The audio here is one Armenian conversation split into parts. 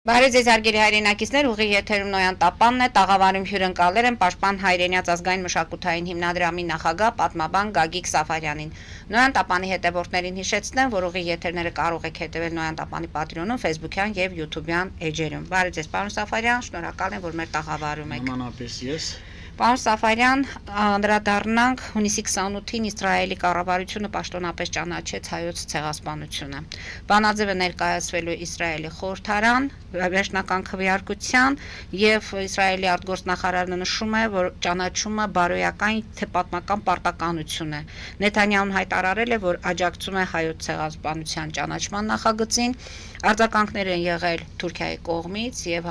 Բարև ձեզ հարգելի հայրենակիցներ, ուղիղ եթերում Նոյան Տապանն է, տաղավարում հյուրընկալել են Պաշտպան հայրենյաց ազգային մշակութային հիմնադրամի նախագահ պատմաբան Գագիկ Սաֆարյանին։ Նոյան Տապանի հետևորդներին հիշեցնեմ, որ ուղիղ եթերները կարող եք հետևել Նոյան Տապանի պատրոնում, Facebook-յան եւ YouTube-յան էջերում։ Բարև ձեզ, պարոն Սաֆարյան, շնորհակալ եմ, որ մեր տաղավարում եք։ Նմանապես ես։ Պարոն Սաֆարյան, անդրադառնանք հունիսի 28-ին Իսրայելի կառավարությունը պաշտոնապես ճանաչեց հայոց ցեղասպանությունը։ Բանաձևը ներկայացվելու Իսրայելի խորհրդարան, վերջնական քվեարկության եւ Իսրայելի արտգործնախարարը նշում է, որ ճանաչումը բարոյական թե պատմական պարտականություն է։ Նեթանյահուն հայտարարել է, որ աջակցում է հայոց ցեղասպանության ճանաչման նախագծին։ Արձագանքներ են եղել Թուրքիայի կողմից եւ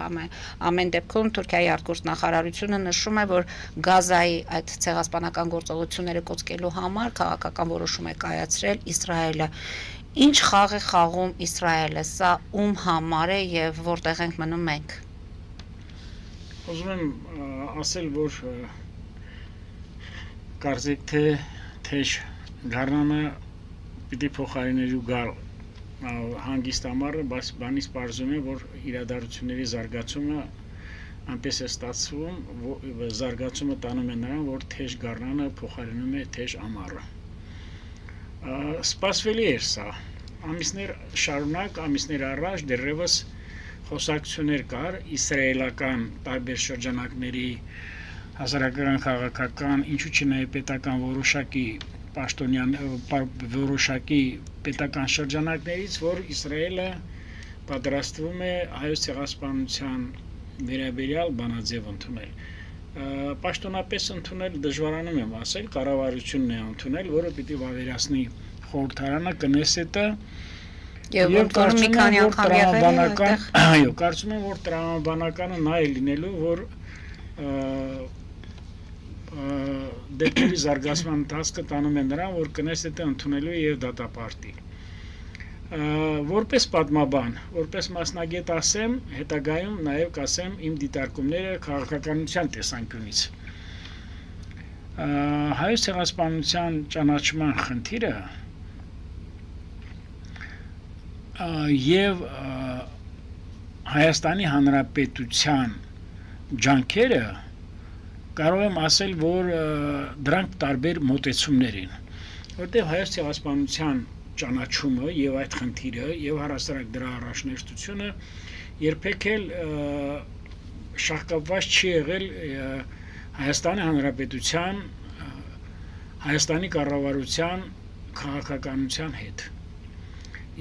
ամեն դեպքում Թուրքիայի արտգործնախարարությունը նշում է, որ Գազայի այդ ցեղասպանական գործողությունները կոծկելու համար քաղաքական որոշում է կայացրել Իսրայելը։ Ինչ խաղ է խաղում Իսրայելը, սա ում համար է եւ որտեղ ենք մնում մենք։ Ուզում եմ ասել, որ կարծեք թե թեժ գարնանը պիտի փոխարինելու գալ հանգիստ ամառը, բայց բանից պարզում է, որ իրադարձությունների զարգացումը այնպես է ստացվում, զարգացումը տանում է նրան, որ թեժ գարնանը փոխարինում է թեժ ամառը։ Սպասվելի էր սա։ Ամիսներ շարունակ, ամիսներ առաջ դեռևս խոսակցություններ կար իսրայելական տարբեր շրջանակների հասարակական, քաղաքական, ինչու՞ չի նաև պետական որոշակի պաշտոնյան որոշակի պետական շրջանակներից, որ Իսրայելը պատրաստվում է հայոց ցեղասպանության վերաբերյալ բանաձև ընդունել։ Պաշտոնապես ընդունել դժվարանում եմ ասել, կառավարությունն է ընդունել, որը պիտի վավերացնի խորհրդարանը, Կնեսետը եւ կարծում եմ, որ տրամաբանական, այո, կարծում եմ, որ տրամաբանականը նա է լինելու, որ դեպքերի զարգացման ընթացքը տանում է նրան, որ Կնեսետը ընդունելու է եւ դատապարտի։ Որպես պատմաբան, որպես մասնագետ ասեմ, հետագայում նաեւ կասեմ իմ դիտարկումները քաղաքականության տեսանկյունից։ Հայոց ցեղասպանության ճանաչման խնդիրը եւ Հայաստանի Հանրապետության ջանքերը կարող եմ ասել, որ դրանք տարբեր մոտեցումներ են, որտեղ հայոց ցեղասպանության ճանաչումը եւ այդ խնդիրը եւ առասարակ դրա առաջնորդությունը երբեք էլ շահկապված չի եղել Հայաստանի Հանրապետության, Հայաստանի կառավարության քաղաքականության հետ։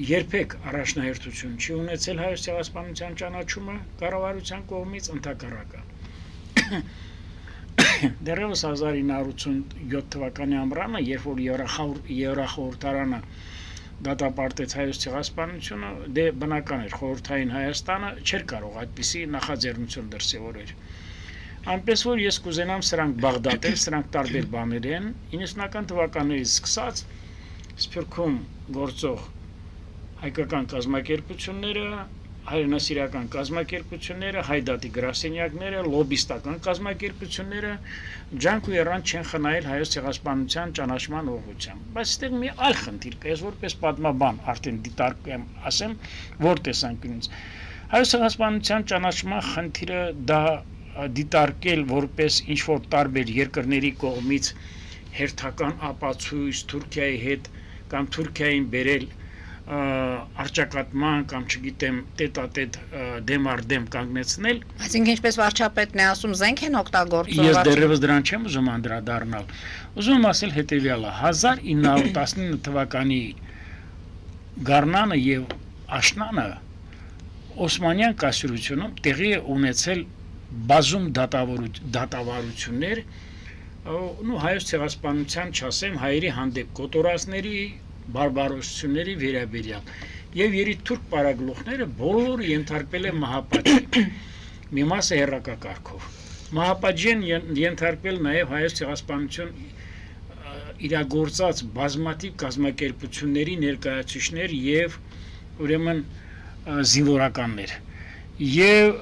Երբեք առաջնահերթություն չի ունեցել հայոց ցեղասպանության ճանաչումը կառավարության կողմից, ընդհակառակը։ Դեռևս 1987 թվականի ամռանը, երբ որ Եվրախորհրդարանը դատապարտեց հայոց ցեղասպանությունը, դե բնական էր խորհրդային Հայաստանը չէր կարող այդպիսի նախաձեռնություն դրսևորել։ Այնպես որ ես կուզենամ սրանք բաղդատել, սրանք տարբեր բաներ են, 90-ական թվականներից սկսած Սփյուռքում գործող հայկական կազմակերպությունները, հայրենասիրական կազմակերպությունները, հայդատի գրասենյակները, լոբիստական կազմակերպությունները ջանք ու երանգ չեն խնայել հայոց ցեղասպանության ճանաչման ուղղությամբ։ Բայց այստեղ մի այլ խնդիր կա, ես որպես պատմաբան արդեն դիտարկեմ, ասեմ, որ տեսանկյունից։ Հայոց ցեղասպանության ճանաչման խնդիրը դա դիտարկել որպես ինչ-որ տարբեր երկրների կողմից հերթական ապացույց Թուրքիայի հետ կամ Թուրքիային բերել արճակատման կամ չգիտեմ տետատետ դեմ առ դեմ կանգնեցնել։ Այսինքն ինչպես վարչապետն է ասում, զենք են օգտագործում։ Ես դեռևս դրան չեմ ուզում անդրադառնալ։ Ուզում եմ ասել հետևյալը. 1919 թվականի գարնանը եւ աշնանը Օսմանյան կայսրությունում տեղի է ունեցել բազում դատավարություններ, ու հայոց ցեղասպանության, չասեմ, հայերի հանդեպ կոտորածների բարբարոսությունների վերաբերյալ եւ երիտթուրք պարագլուխները բոլորը ենթարկվել են մահապատժի։ Մի մասը հերրակակարգով։ Մահապատժի են ենթարկվել նաեւ հայոց ցեղասպանություն իրագործած բազմաթիվ կազմակերպությունների ներկայացուցիչներ եւ ուրեմն զինվորականներ։ Եվ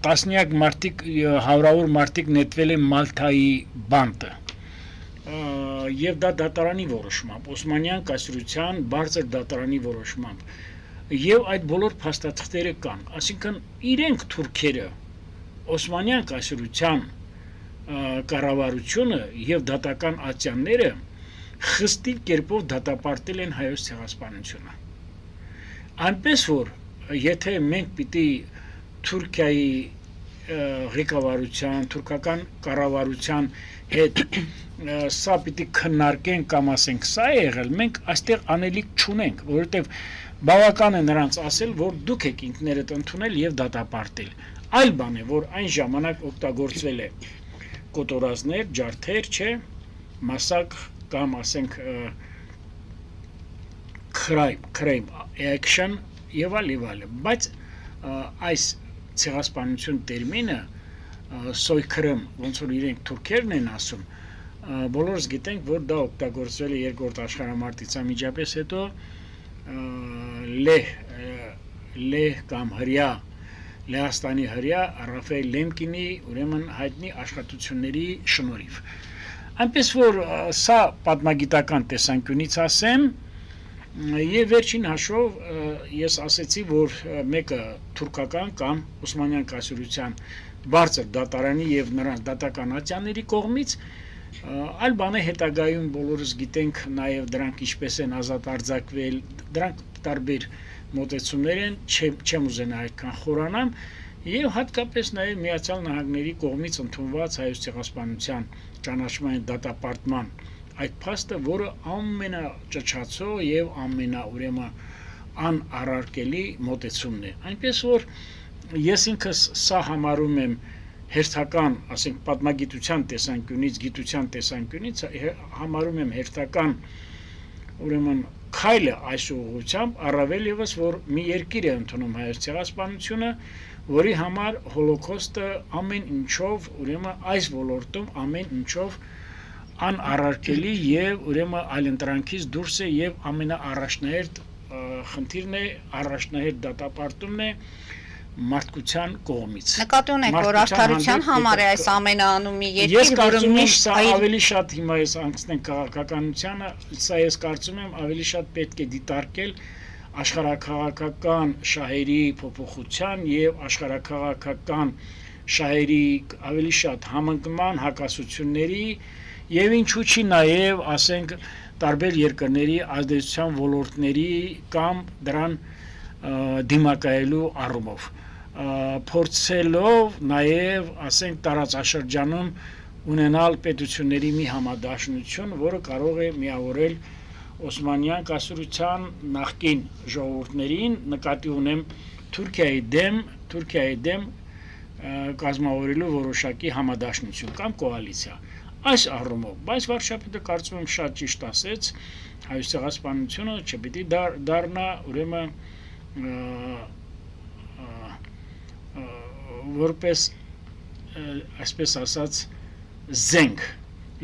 տասնյակ մարդիկ, հարյուրավոր մարդիկ նետվել են Մալթայի բանտը։ Եվ դա դատարանի որոշմամբ, Օսմանյան կայսրության բարձր դատարանի որոշմամբ։ եւ այդ բոլոր փաստաթղթերը կան, այսինքն իրենք թուրքերը Օսմանյան կայսրության կառավարությունը եւ դատական ատյանները խստիվ կերպով դատապարտել են հայոց ցեղասպանությունը։ Այնպես որ եթե մենք պիտի Թուրքիայի ղեկավարության, թուրքական կառավարության հետ սա պիտի քննարկենք կամ ասենք սա է եղել, մենք այստեղ անելիք չունենք, որովհետև բավական է նրանց ասել, որ դուք եք ինքներդ ընդունել եւ դատապարտել։ Այլ բան է, որ այն ժամանակ օգտագործվել է կոտորածներ, ջարդեր, չէ, մասակ կամ ասենք crime action եւ այլ, բայց այս ցեղասպանություն տերմինը սոյքրեմ, ոնց որ իրենք թուրքերն են ասում, բոլորս գիտենք, որ դա օգտագործվել է երկրորդ աշխարհամարտից անմիջապես հետո լեհ կամ հրյա Լեհաստանի հրյա Ռաֆայել Լեմկինի ուրեմն հայտնի աշխատությունների շնորհիվ։ Այնպես որ սա պատմագիտական տեսանկյունից ասեմ, եւ վերջին հաշվով ես ասեցի, որ մեկը թուրքական կամ Օսմանյան կայսրության բարձր դատարանի եւ նրանց դատական ատյանների կողմից, այլ բան է հետագայում բոլորս գիտենք նաեւ դրանք ինչպես են ազատ արձակվել, դրանք տարբեր մոտեցումներ են, չեմ ուզենա այդքան խորանամ, եւ հատկապես նաեւ Միացյալ Նահանգների կողմից ընդունված հայոց ցեղասպանության ճանաչման դատապարտման այդ փաստը, որը ամենաճճացող եւ ուրեմն անառարկելի մոտեցումն է։ Այնպես որ ես ինքս սա համարում եմ հերթական, ասենք պատմագիտության տեսանկյունից, գիտության տեսանկյունից համարում եմ հերթական ուրեմն քայլը այս ուղղությամբ, առավել եւս որ մի երկիր է ընդունում հայոց ցեղասպանությունը, որի համար հոլոկոստը ամեն ինչով, ուրեմն այս ոլորտում ամեն ինչով անառարկելի եւ ուրեմն այլընտրանքից դուրս է եւ ամենաառաջնահերթ խնդիրն է, առաջնահերթ դատապարտումն է մարդկության կողմից։ Նկատի ունեք, որ արդարության համար է այս ամենը անում մի երկիր, Ես կարծում եմ, սա ավելի շատ հիմա ես անցնենք քաղաքականությանը, սա ես կարծում եմ ավելի շատ պետք է դիտարկել աշխարհաքաղաքական շահերի փոփոխության եւ աշխարհաքաղաքական շահերի ավելի շատ համընկման հակասությունների եւ ինչու՞ չի նաեւ ասենք տարբեր երկրների ազդեցության ոլորտների կամ դրան դիմակայելու առումով փորձելով նաեւ ասենք տարածաշրջանում ունենալ պետությունների մի համադաշնություն, որը կարող է միավորել Օսմանյան կայսրության նախկին ժողովուրդներին, նկատի ունեմ Թուրքիայի դեմ կազմավորելու որոշակի համադաշնություն կամ կոալիցիա։ Այս առումով, բայց վարչապետը կարծում եմ շատ ճիշտ ասեց, հայոց ցեղասպանությունը չպիտի դառնա ուրեմն որպես այսպես ասած զենք,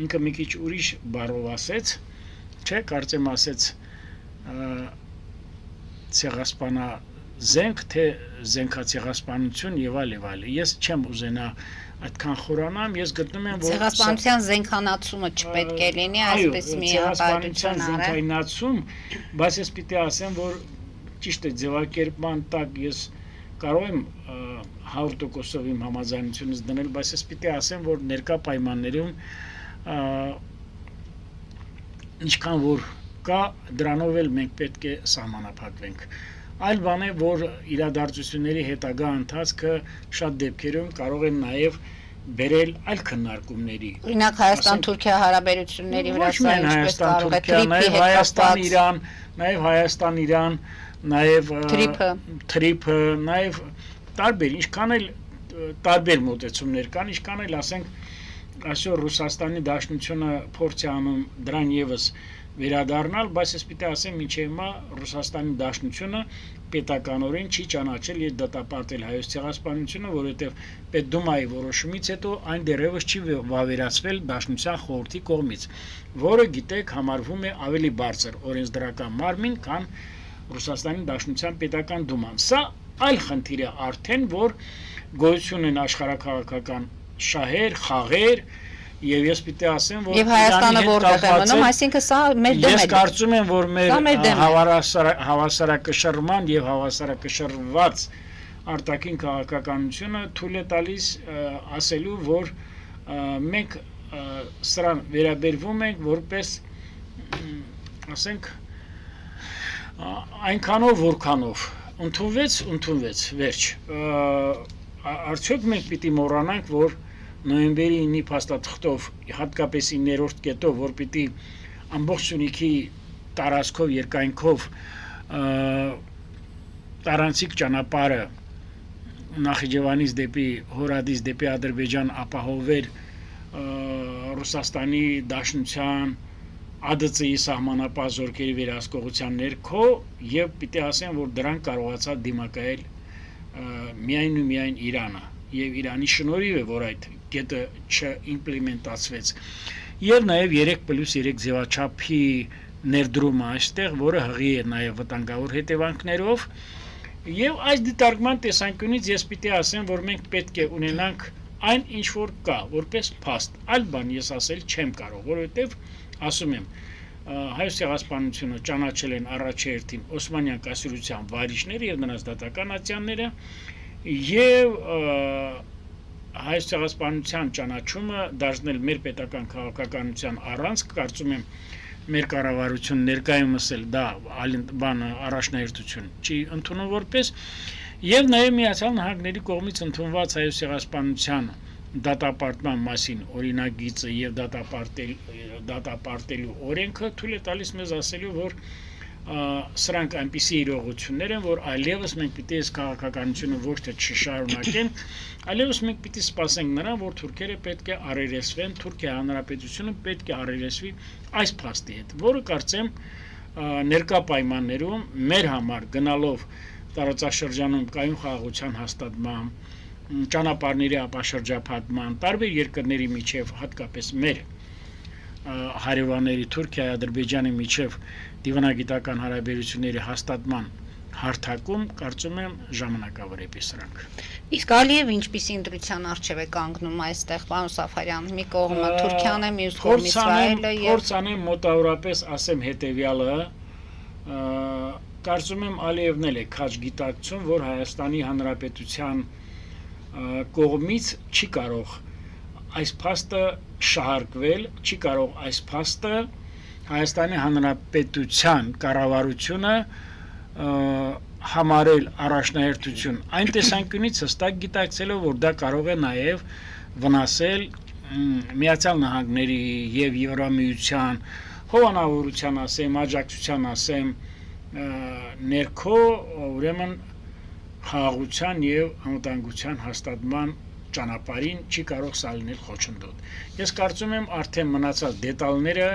ինքը մի քիչ ուրիշ բառով ասեց, չէ, կարծեմ ասեց ցեղասպանա զենք, թե զենքացեղասպանություն եւ այլ։ Ես չեմ ուզենա այդքան խորանամ, ես գտնում եմ, որ ցեղասպանության զենքանացումը չպետք է լինի, այսպես մի ցեղասպանության զենքայնացում, բայց ես պիտի ասեմ, որ ճիշտ է ձևակերպման տակ ես կարող եմ 100%-ով իմ համաձայնությունս դնել, բայց ես պիտի ասեմ, որ ներկա պայմաններում ինչքան որ կա, դրանով էլ մենք պետք է սահմանափակվենք։ Այլ բան է, որ իրադարձությունների հետագա ընթացքը շատ դեպքերում կարող են նաև բերել այլ քննարկումների։ Օրինակ Հայաստան-Թուրքիա հարաբերությունների վրա սա ինչպես կարող է տրիպի Հայաստան-Իրան, նաև Հայաստան-Իրան, նաև տրիպը, նաև տարբեր, ինչքան էլ տարբեր մոտեցումներ կան, ինչքան էլ ասենք այսօր Ռուսաստանի Դաշնությունը փորձ է անում դրան եւս վերադառնալ, բայց ես պիտի ասեմ, մինչև հիմա Ռուսաստանի Դաշնությունը պետականորեն չի ճանաչել եւ դատապարտել հայոց ցեղասպանությունը, որովհետեւ Պետդումայի որոշումից հետո այն դեռևս չի վավերացվել Դաշնության խորհրդի կողմից, որը գիտեք համարվում է ավելի բարձր օրենսդրական մարմին, քան Ռուսաստանի Դաշնության պետական դուման։ Սա այլ խնդիր է արդեն, որ գոյություն են աշխարհաքաղաքական շահեր, խաղեր Եվ ես պիտի ասեմ, որ Եվ Հայաստանը որտեղ է մնում, այսինքն սա մեր դեմ է։ Ես կարծում եմ, որ մեր հավասարակշռման եւ հավասարակշռված արտաքին քաղաքականությունը թույլ է տալիս ասելու, որ մենք սրան վերաբերվում ենք որպես ասենք այնքանով որքանով ընդունվեց վերջ արդյոք մենք պիտի մոռանանք, որ նոյեմբերի 9-ի փաստաթղթով հատկապես 9-րդ կետով, որ պիտի ամբողջ Սյունիքի տարածքով երկայնքով տարանցիկ ճանապարհը Նախիջևանից դեպի Հորադից դեպի Ադրբեջան ապահովեր Ռուսաստանի Դաշնության ԱԴՑ-ի սահմանապահ զորքերի վերահսկողության ներքո եւ պիտի ասեմ, որ դրան կարողացա դիմակայել միայն ու միայն Իրանը եւ Իրանի շնորհիվ է, որ այդ կետը չիմպլեմենտացվեց եւ նաեւ 3+3 ձևաչափի ներդրումը այստեղ, որը հղի է նաեւ վտանգավոր հետևանքներով եւ այս դիտարկման տեսանկյունից ես պիտի ասեմ, որ մենք պետք է ունենանք այն ինչ որ կա, որպես փաստ, այլ բան ես ասել չեմ կարող, որովհետեւ ասում եմ Հայոց ցեղասպանությունը ճանաչել են առաջերտին Օսմանյան կայսրության վարիչները եւ նրանց դատական ատյանները եւ Հայոց ցեղասպանության ճանաչումը դարձնել մեր պետական քաղաքականության առանցք, կարծում եմ մեր կառավարություն ներկայումս էլ դա բանը առաջնահերթություն չի ընդունում որպես եւ նաեւ Միացյալ Նահանգների կողմից ընդունված Հայոց ցեղասպանության դատապարտման մասին օրինագիծը եւ դատապարտելու օրենքը թույլ է տալիս մեզ ասելու, որ սրանք այնպիսի իրողություններ են, որ այլևս մենք պիտի այս քաղաքականությունը ոչ թե չշարունակենք, այլևս մենք պիտի սպասենք նրան, որ թուրքերը պետք է առերեսվեն, Թուրքիա Հանրապետությունը պետք է առերեսվի այս փաստի հետ, որը կարծեմ ներկա պայմաններում մեր համար գնալով տարածաշրջանում կայուն խաղաղության հաստատման, ճանապարհների ապաշրջափակման, տարբեր երկրների միջև հատկապես մեր հարևանների Թուրքիայի, Ադրբեջանի միջև դիվանագիտական հարաբերությունների հաստատման հարթակում կարծում եմ ժամանակավոր է սրանք։ Իսկ Ալիևը ինչպիսի ընտրության առջև է կանգնում այստեղ, պարոն Սաֆարյան, մի կողմը Թուրքիան է, մյուս կողմը Իսրայելը եւ Փորձ անեմ մոտավորապես ասեմ հետեւյալը, կարծում եմ Ալիևն էլ է քաջ գիտակցում, որ Հայաստանի Հանրապետության կողմից չի կարող այս փաստը շահարկվել, չի կարող այս փաստը Հայաստանի Հանրապետության կառավարությունը համարել առաջնահերթություն այն տեսանկյունից հստակ գիտակցելով, որ դա կարող է նաև վնասել Միացյալ Նահանգների եւ Եվրամիության հովանավորության ասեմ, աջակցության ասեմ ներքո ուրեմն խաղաղության եւ անվտանգության հաստատման ճանապարհին չի կարող սալնել խոչընդոտ։ Ես կարծում եմ արդեն մնացած դետալները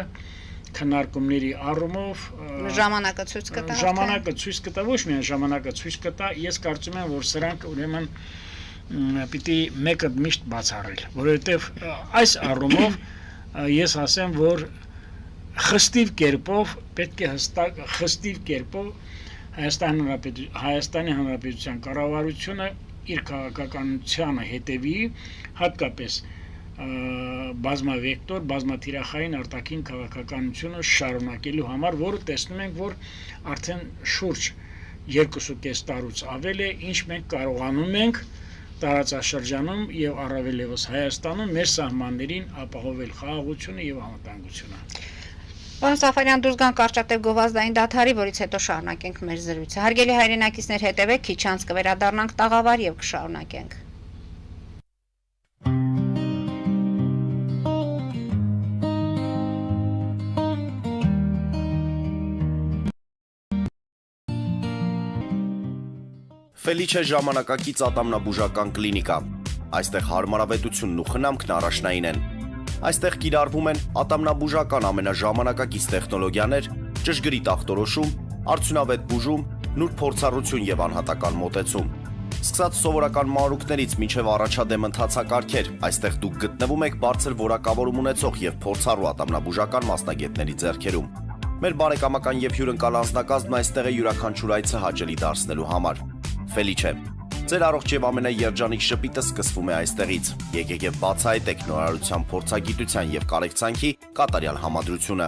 քննարկումների առումով ժամանակը ցույց կտա։ Ժամանակը ցույց կտա, ոչ միայն ժամանակը ցույց կտա, ես կարծում եմ, որ սրանք ուրեմն պիտի մեկը միշտ բացառել, որովհետեւ այս առումով ես ասեմ, որ խստիվ կերպով պետք է հստակ խստիվ կերպով Հայաստանի Հանրապետության կառավարությունը իր քաղաքականությանը հետևի, հատկապես բազմավեկտոր, բազմաթիրախային արտաքին քաղաքականությունը շարունակելու համար, որը տեսնում ենք, որ արդեն շուրջ 2.5 տարուց ավել է, ինչ մենք կարողանում ենք տարածաշրջանում եւ առավել եւս Հայաստանում մեր սահմաններին ապահովել խաղաղությունը եւ անվտանգությունը։ Պարոն Սաֆարյան, դուրս գանք կարճատև գովազդային դադարի, որից հետո շարունակենք մեր զրույցը։ Հարգելի հայրենակիցներ, հետևեք, քիչ անց կվերադառնանք տաղավար եւ կշարունակենք։ Ֆելիչե ժամանակակից ատամնաբուժական կլինիկա։ Այստեղ հարմարավետությունն ու խնամքն առաջնային են։ Այստեղ կիրառվում են ատամնաբուժական ամենաժամանակակից տեխնոլոգիաներ, ճշգրիտ ախտորոշում, արդյունավետ բուժում, նուրբ փորձառություն եւ անհատական մոտեցում։ Սկսած սովորական մանրուքներից մինչև առաջադեմ ընթացակարգեր, այստեղ դուք գտնվում եք բարձր որակավորում ունեցող եւ փորձառու ատամնաբուժական մասնագետների ձեռքերում։ Մեր բարեկամական եւ հյուրընկալ անձնակազմն այստեղ է յուրաքանչյուր այցը հաճելի դարձնելու համար։ Ֆելիչե։ Ձեր առողջ եւ ամենաերջանիկ շփիտը սկսվում է այստեղից։ Եկեք եւ բացահայտեք նորարարության փորձագիտության եւ կարեկցանքի կատարյալ համադրությունը։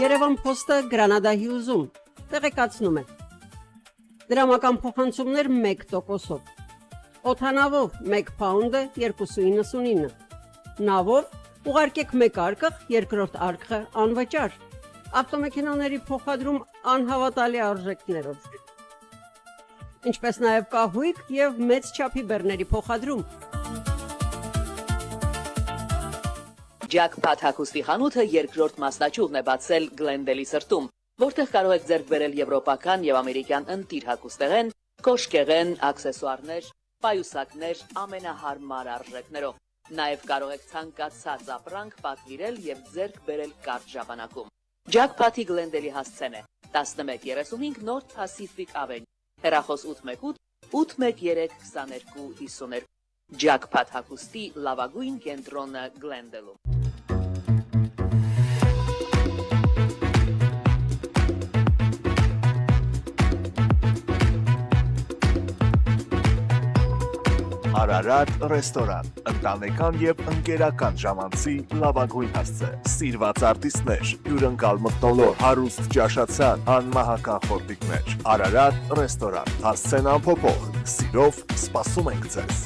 Երևան Post-ը Գրանադայի ուզում տեղեկացնում է։ Դրամական փոխանցումներ 1%-ով։ Օդանավով 1 պաունդը 2.99։ Նավով ուղարկեք 1 արկղ, երկրորդ արկղը անվճար։ Ավտոմեքենաների փոխադրում անհավատալի արժեքներով։ Ինչպես նաև կահույք եւ մեծ չափի բեռների փոխադրում։ Jackpot հագուստի խանութը երկրորդ մասնաճյուղն է բացել Գլենդելի սրտում, որտեղ կարող եք ձեռք բերել եվրոպական եւ ամերիկյան ընտիր հագուստեղեն, կոշկեղեն, աքսեսուարներ, պայուսակներ ամենահարմար արժեքներով։ Նաեւ կարող եք ցանկացած ապրանք պատվիրել եւ ձեռք բերել կարճ ժամանակում։ Jackpot-ի Գլենդելի հասցեն է 1135 North Pacific Avenue, հեռախոս 818 813 2252։ Jackpot հագուստի լավագույն կենտրոնը Գլենդելում։ Արարատ ռեստորան, ընտանեկան եւ ընկերական ժամանցի լավագույն հասցե, սիրված արտիստներ, հյուրընկալ մթնոլորտ, հարուստ ճաշացան, անմահական խորտիկներ։ Արարատ ռեստորան, հասցեն անփոփոխ, սիրով սպասում ենք ձեզ։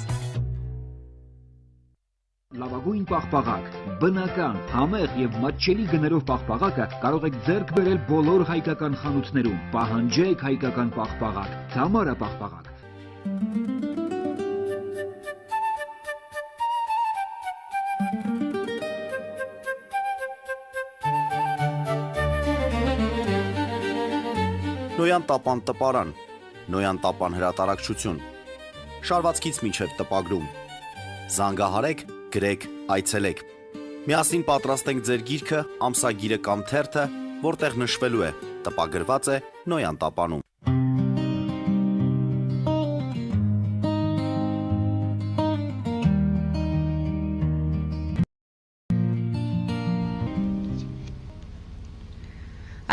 Լավագույն պաղպաղակ, բնական, համեղ եւ մատչելի գներով պաղպաղակը կարող եք ձեռք բերել բոլոր հայկական խանութներում։ Պահանջեք հայկական պաղպաղակ, Թամարա պաղպաղակ։ Նոյան տապան տպարան, Նոյան տապան հրատարակչություն, շարվածքից մինչև տպագրում, զանգահարեք, գրեք, այցելեք, միասին պատրաստենք ձեր գիրքը, ամսագիրը կամ թերթը, որտեղ նշվելու է, տպագրված է Նոյան տապանում։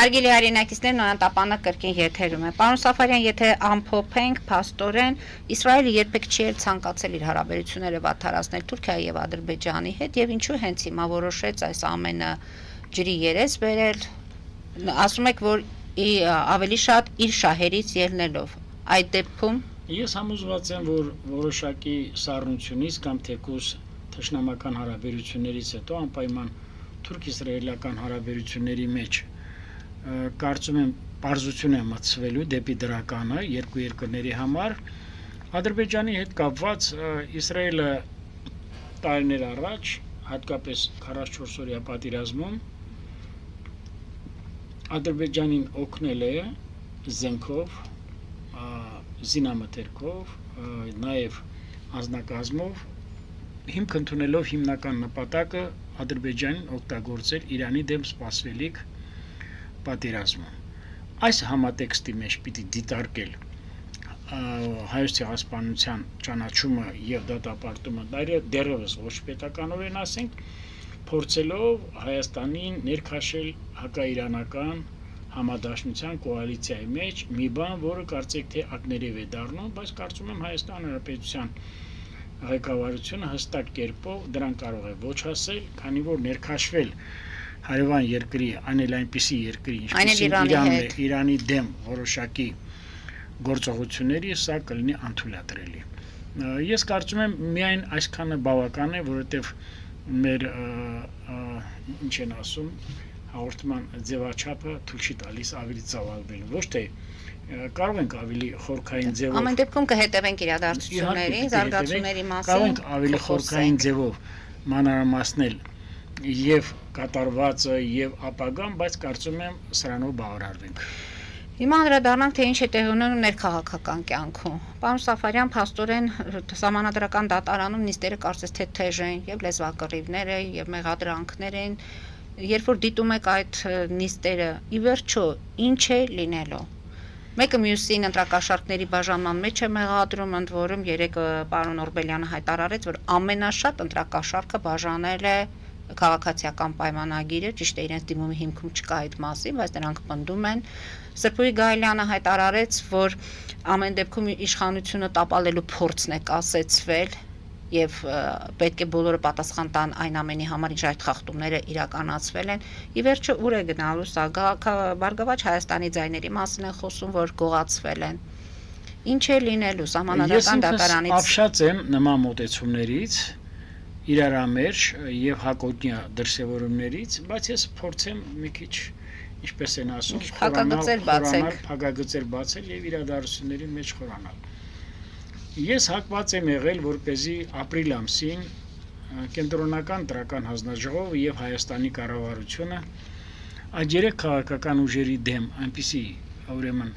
Արգելի հայրենակիցներ, Նոյան տապանը կրկին եթերում է։ Պարոն Սաֆարյան, եթե ամփոփենք փաստորեն, Իսրայելը երբեք չի էլ ցանկացել իր հարաբերությունները վատթարացնել Թուրքիայի եւ Ադրբեջանի հետ եւ ինչու հենց հիմա որոշեց այս ամենը ջրի երես բերել, ասում եք, որ ավելի շատ իր շահերից ելնելով։ Այդ դեպքում Ես համոզված եմ, որ որոշակի սառնությունից կամ թեկուզ թշնամական հարաբերություններից հետո անպայման թուրք-իսրայելական հարաբերությունների մեջ կարծում եմ պարզություն է մտցվելու դեպի դրականը երկու երկրների համար Ադրբեջանի հետ կապված Իսրայելը տարիներ առաջ հատկապես 44 օրյա պատերազմում Ադրբեջանին օգնել է զենքով, զինամթերքով, նաև անձնակազմով հիմք ընդունելով հիմնական նպատակը Ադրբեջանին օգտագործել Իրանի դեմ սպասվելիք պատերազմում։ Այս համատեքստի մեջ պիտի դիտարկել հայոց ցեղասպանության ճանաչումը եւ դատապարտումը դեռևս ոչ պետականորեն ասենք, փորձելով Հայաստանին ներքաշել հակաիրանական համադաշնության կոալիցիայի մեջ մի բան, որը կարծեք թե ակներև է դառնում, բայց կարծում եմ Հայաստան Հանրապետության ղեկավարությունը հստակ կերպով դրան կարող է ոչ ասել, քանի որ ներքաշվել հարևան երկրի, այնել այնպիսի երկրի, ինչպես Իրանի դեմ որոշակի գործողությունների, սա կլինի անթույլատրելի։ Ես կարծում եմ միայն այսքանը բավական է, որովհետև մեր ինչ են ասում, հաղորդման ձևաչափը թույլ չի տալիս ավելի ծավալվել, ոչ թե կարող ենք ավելի խորքային ձևով ամեն դեպքում կհետևենք իրադարձությունների, զարգացումների մասին, կարող ենք ավելի խորքային ձևով մանրամասնել եւ կատարվածը եւ ապագան, բայց կարծում եմ սրանով բավարարվենք։ Հիմա անդրադառնանք, թե ինչ է տեղի ունենում ներքաղաքական կյանքում։ Պարոն Սաֆարյան, փաստորեն Սահմանադրական դատարանում նիստերը կարծես թե թեժ են, եւ լեզվակռիվները, եւ մեղադրանքներ են։ Երբ որ դիտում եք այդ նիստերը, ի վերջո ինչ է լինելու։ Մեկը մյուսին ընտրակաշառքների բաժանման մեջ է մեղադրում, ընդ որում երեկ պարոն Օրբելյանը հայտարարեց, որ ամենաշատ ընտրակաշառքը բաժանել է քաղաքացիական պայմանագիրը, ճիշտ է իրենց դիմումի հիմքում չկա այդ մասին, բայց նրանք պնդում են։ Սրբուհի Գայլյանը հայտարարեց, որ ամեն դեպքում իշխանությունը տապալելու փորձն է կասեցվել եւ պետք է բոլորը պատասխան տան այն ամենի համար, ինչ այդ խախտումները իրականացվել են։ Ի վերջո ուր է գնալու սա? Բարգավաճ Հայաստանի ձայների մասին են խոսում, որ գողացվել են։ Ինչ է լինելու սահմանադրական դատարանից։ Ես ապշած եմ նման մոտեցումներից, իրարամերժ եւ հակոտնյա դրսևորումներից, բայց ես փորձեմ մի քիչ, ինչպես են ասում, փակագծեր բացել եւ իրադարձությունների մեջ խորանալ։ Ես հակված եմ եղել, որպեսզի ապրիլ ամսին կենտրոնական դրական հանձնաժողովը եւ Հայաստանի կառավարությունը այդ երեք քաղաքական ուժերի դեմ այնպիսի ուրեմն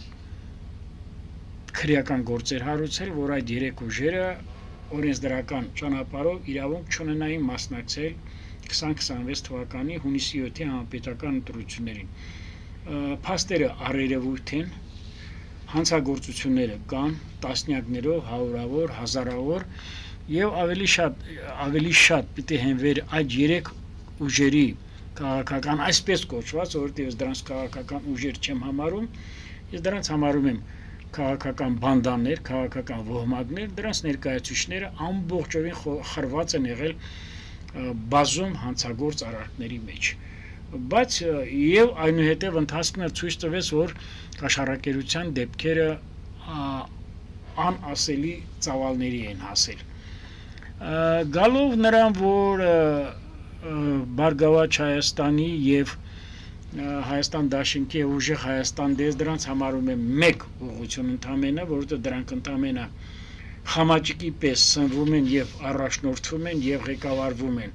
քրեական գործեր հարուցել, որ այդ երեք ուժերը օրենսդրական ճանապարհով իրավունք չունենային մասնակցել 2026 թվականի հունիսի 7-ի համապետական ընտրություններին։ Փաստերը առերևույթ են, հանցագործությունները կան, տասնյակներով, հարյուրավոր, հազարավոր եւ ավելի շատ պիտի հենվեր այդ երեք ուժերի քաղաքական այսպես կոչված, որովհետեւ ես դրանց քաղաքական ուժեր չեմ համարում, ես դրանց համարում եմ քաղաքական բանդաներ, քաղաքական ոհմակներ, դրանց ներկայացուցիչները ամբողջովին խրված են եղել բազում հանցագործ արարքների մեջ։ Բայց եւ այնուհետեւ ընթացքն ցույց տվեց, որ աշխարհակերության դեպքերը անասելի ծավալների են հասել։ Գալով նրան, որ Բարգավաճ Հայաստանի եւ Հայաստան Դաշինքի ուժեղ Հայաստան դες դրանց համարում եմ մեկ ուղղություն ընդամենը, որովհետեւ դրանք ընդամենը խամաճիկի պես սնվում են եւ առաջնորդվում են եւ ղեկավարվում են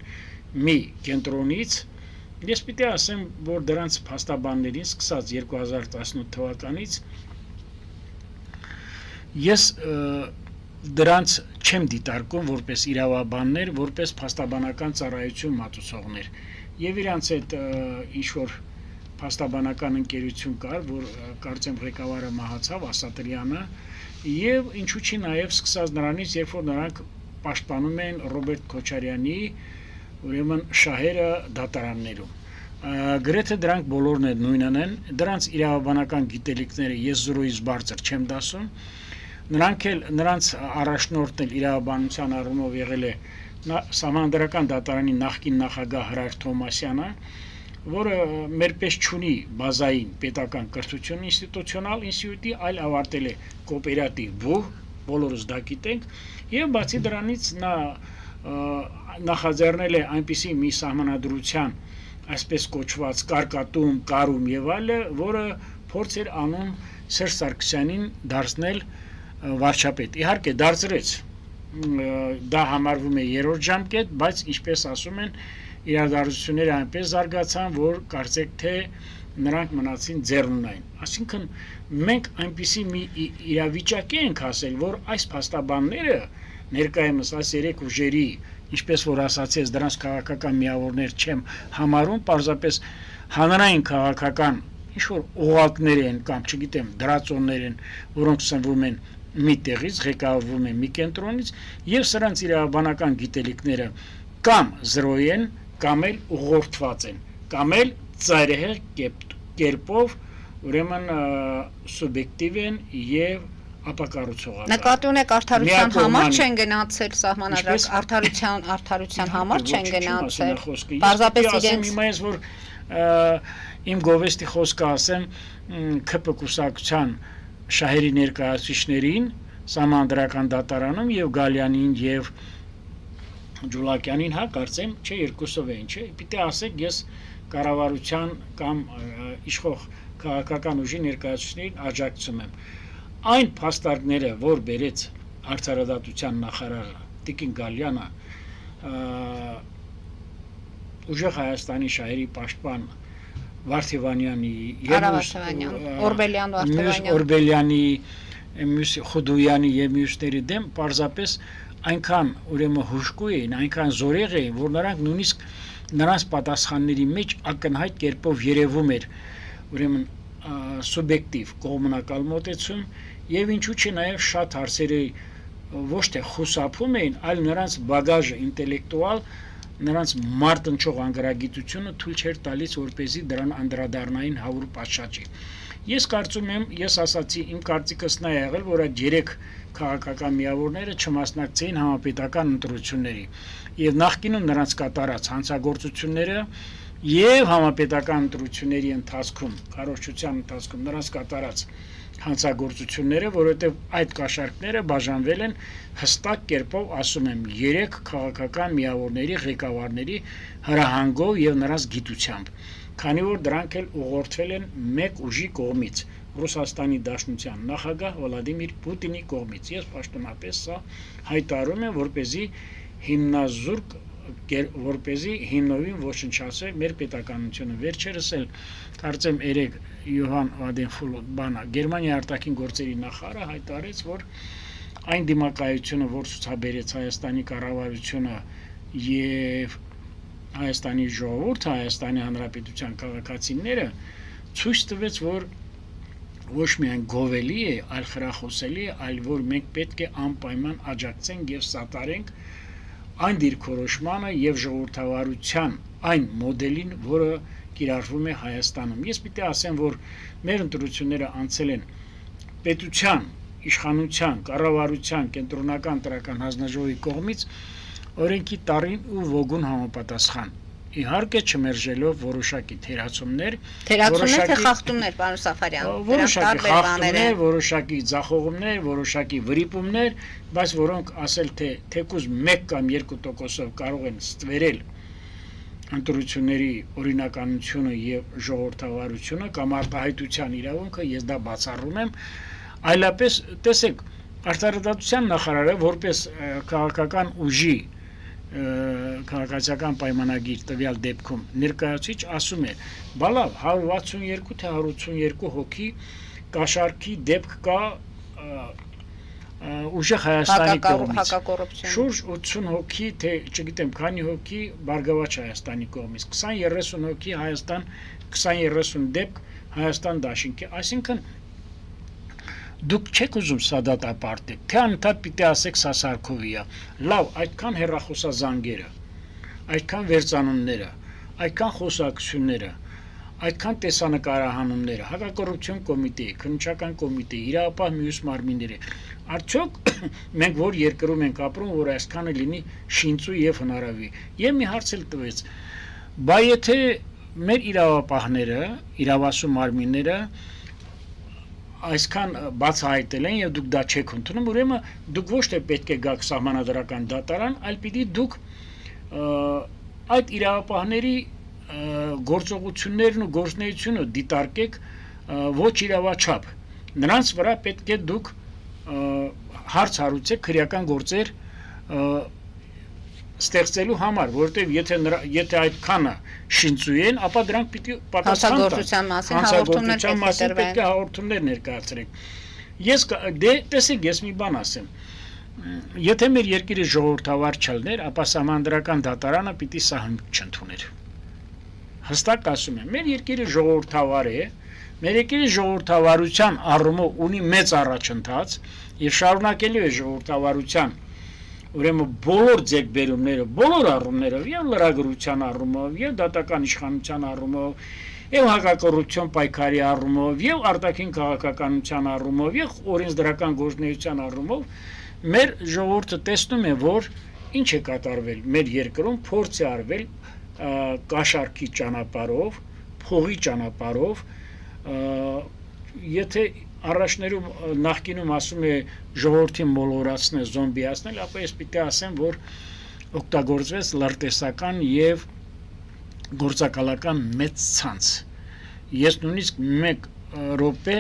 մի կենտրոնից։ Ես պիտի ասեմ, որ դրանց փաստաբաններին սկսած 2018 թվականից ես դրանց չեմ դիտարկում որպես իրավաբաններ, որպես փաստաբանական ծառայություն մատուցողներ։ Եվ իրանց այդ ինչ որ փաստաբանական ընկերություն կար, որ կարծեմ ղեկավարը մահացավ, Ասատրյանը, եւ ինչու՞ չի նաեւ սկսած նրանից, երբ որ նրանք պաշտպանում են Ռոբերտ Քոչարյանի ուրեմն շահերը դատարաններում։ Գրեթե դրանք բոլորն են նույնն են, դրանց իրավաբանական գիտելիքները ես զրոյից բարձր չեմ դասում։ Նրանց առաջնորդն էլ իրավաբանության առումով եղել է Սահմանադրական դատարանի նախկին նախագահ Հրայր Թոմասյանը, որը մեր պես չունի բազային պետական կրթություն ինստիտուցիոնալ ինստիտուտի, այլ ավարտել է կոոպերատիվ բուհ, բոլորս դա գիտենք, եւ բացի դրանից նա նախաձեռնել է այնպիսի մի սահմանադրության, այսպես կոչված կարկատում, կարում եւ այլը, որը փորձ էր անում Սերժ Սարգսյանին դարձնել վարչապետ։ Իհարկե դարձրեց, դա համարվում է երրորդ ժամկետ, բայց ինչպես ասում են, իրադարձությունները այնպես զարգացան, որ կարծեք թե նրանք մնացին ձեռնունայն։ Այսինքն մենք այնպիսի մի իրավիճակի ենք հասել, որ այս փաստաբանները ներկայումս այս երեք ուժերի, ինչպես որ ասացես, դրանց քաղաքական միավորներ չեմ համարում, պարզապես հանրային քաղաքական ինչ որ օղակներ են կամ չգիտեմ դրածոններ են, որոնք սնվում են մի տեղից, ղեկավարվում են մի կենտրոնից, եւ սրանց իրավաբանական գիտելիքները կամ զրոյ են, կամ էլ ուղղորդված են, կամ էլ ծայրահեղ կերպով ուրեմն սուբյեկտիվ են եւ ապակառուցողական։ Նկատի ունեք արդարության համար չեն գնացել սահմանադրական արդարության համար չեն գնացել։ Պարզապես իրենց հիմա ես որ իմ գովեստի խոսքը ասեմ ԿՊ կուսակցության շահերի ներկայացուցիչներին Սահմանադրական դատարանում եւ Գալյանին եւ Ջուլակյանին, հա, կարծեմ, չէ, երկուսով էին, չէ, պիտի ասեք, ես կառավարության կամ իշխող քաղաքական ուժի ներկայացուցիչներին աջակցում եմ։ Այն փաստարկները, որ բերեց արդարադատության նախարարը Տիկին Գալյանը, ուժեղ Հայաստանի շահերի պաշտպան Վարդևանյանի Օրբելյանի, Խուդոյանի եւ մյուսների դեմ պարզապես այնքան ուրեմն հուշկու էին, այնքան զորեղ էին, որ նրանք նույնիսկ նրանց պատասխանների մեջ ակնհայտ կերպով երևում էր ուրեմն սուբյեկտիվ կողմնակալ մոտեցում եւ ինչու՞ չէ նաեւ շատ հարցերի ոչ թե խուսափում էին, այլ նրանց բագաժը ինտելեկտուալ նրանց մարտնչող անգրագիտությունը թույլ չէր տալիս, որպեսզի դրան անդրադառնային 100 պատշաճի։ Ես կարծում եմ, ես ասացի, իմ կարծիքս նա է եղել, որ այդ 3 քաղաքական միավորները չմասնակցեին համապետական ընտրությունների եւ նախկինում նրանց կատարած հանցագործությունները եւ համապետական ընտրությունների ընթացքում, կառավարության ընթացքում նրանց կատարած հանցագործությունները, որովհետև այդ կաշառքները բաժանվել են հստակ կերպով, ասում եմ, 3 քաղաքական միավորների ղեկավարների հրահանգով եւ նրանց գիտությամբ, քանի որ դրանք էլ ուղղորդվել են մեկ ուժի կողմից, Ռուսաստանի Դաշնության նախագահ Վլադիմիր Պուտինի կողմից։ Ես պաշտոնապես սա հայտարարում եմ, որպեսզի հիմնազուրկ որպեսզի հիմնովին ոչնչացե մեր պետականությունը։ Վերջերս էլ կարծեմ երեք Յոհան Վադենֆուլը Գերմանիայի արտաքին գործերի նախարարը հայտարարեց, որ այն դիմակայությունը, որ ցուցաբերեց Հայաստանի կառավարությունը եւ Հայաստանի ժողովուրդը, Հայաստանի Հանրապետության քաղաքացիները ցույց տվեց, որ ոչ միայն գովելի է, այլ խրախուսելի է, այլ որ մենք պետք է անպայման աջակցենք եւ սատարենք այն դիրքորոշմանը եւ ժողովրդավարության այն մոդելին, որը կիրառվում է Հայաստանում։ Ես պիտի ասեմ, որ մեր ընտրությունները անցել են պետության, իշխանության, կառավարության, կենտրոնական տրական հանձնաժողովի կողմից օրենքի տարին ու ոգուն համապատասխան։ Իհարկե չմերժելով որոշակի թերացումներ, թե խախտումներ, պարոն Սաֆարյան, որոշակի խախտումներ, որոշակի ձախողումներ, որոշակի վրիպումներ, բայց որոնք ասել թե թեկուզ 1 կամ 2%-ով կարող են ստվերել ընտրությունների օրինականությունը եւ ժողովրդավարությունը կամ արտահայտության իրավունքը, ես դա բացառում եմ, այլապես տեսեք, արտարադատության նախարարը որպես քաղաքական ուժի քաղաքացիական պայմանագիր տվյալ դեպքում ներկայացուցիչ ասում է, բալավ 162 թե 182 հոգի կաշառքի դեպք կա ուժեղ Հայաստանի կողմից, շուրջ 80 հոգի, թե չգիտեմ քանի հոգի Բարգավաճ Հայաստանի կողմից, 20-30 հոգի Հայաստան, 20-30 դեպք Հայաստան դաշինքի, այսինքն դուք չեք ուզում սա դատապարտեք, թե անընդհատ պիտի ասեք սա Սարգսովի է, լավ, այդքան հեռախոսազանգերը, այդքան վերծանումները, այդքան խոսակցությունները, այդքան տեսանկարահանումները, հակակոռուպցիոն կոմիտեի, քննչական կոմիտեի, իրավապահ մյուս մարմինների, արդյոք մենք որ երկրում ենք ապրում, որ այսքանը լինի շինծու եւ հնարավի։ Եվ մի հարց էլ տվեց, բա եթե մեր իրավապահները, իրավասու մարմինները այսքան բացահայտել են եւ դուք դա չեք ընդունում, ուրեմն դուք ոչ թե պետք է գաք սահմանադրական դատարան, այլ պիտի դուք այդ իրավապահների գործողություններն ու գործունեությունը դիտարկեք ոչ իրավաչափ։ Նրանց վրա պետք է դուք հարց հարուցեք քրեական գործեր ստեղծելու համար, որովհետև եթե այդքանը շինծու են, ապա դրանք պիտի պատասխան մասին պետք է հաղորդումներ ներկայացրեք։ Ես տեսեք, ես մի բան ասեմ։ Եթե մեր երկիրը ժողովրդավար չլներ, ապա սահմանադրական դատարանը պիտի սա չընդուներ։ Հստակ ասում եմ, մեր երկիրը ժողովրդավար է, մեր երկիրը ժողովրդավարության առումով ունի մեծ առաջընթաց եւ շարունակելու է ժողովրդավարության ուրեմն բոլոր ձեռքբերումները, բոլոր առումներով, եւ լրագրության առումով, եւ դատական իշխանության առումով, եւ հակակոռուպցիոն պայքարի առումով, եւ արտաքին քաղաքականության առումով, եւ օրենսդրական գործունեության առումով, մեր ժողովուրդը տեսնում է, որ ինչ է կատարվել մեր երկրում, փորձ է արվել կաշառքի ճանապարհով, փողի ճանապարհով, եթե առաջներում նախկինում ասում է ժողովրդին մոլորացնել, զոմբիացնել, ապա ես պիտի ասեմ, որ օգտագործվեց լրտեսական եւ գործակալական մեծ ցանց։ Ես նույնիսկ 1 րոպե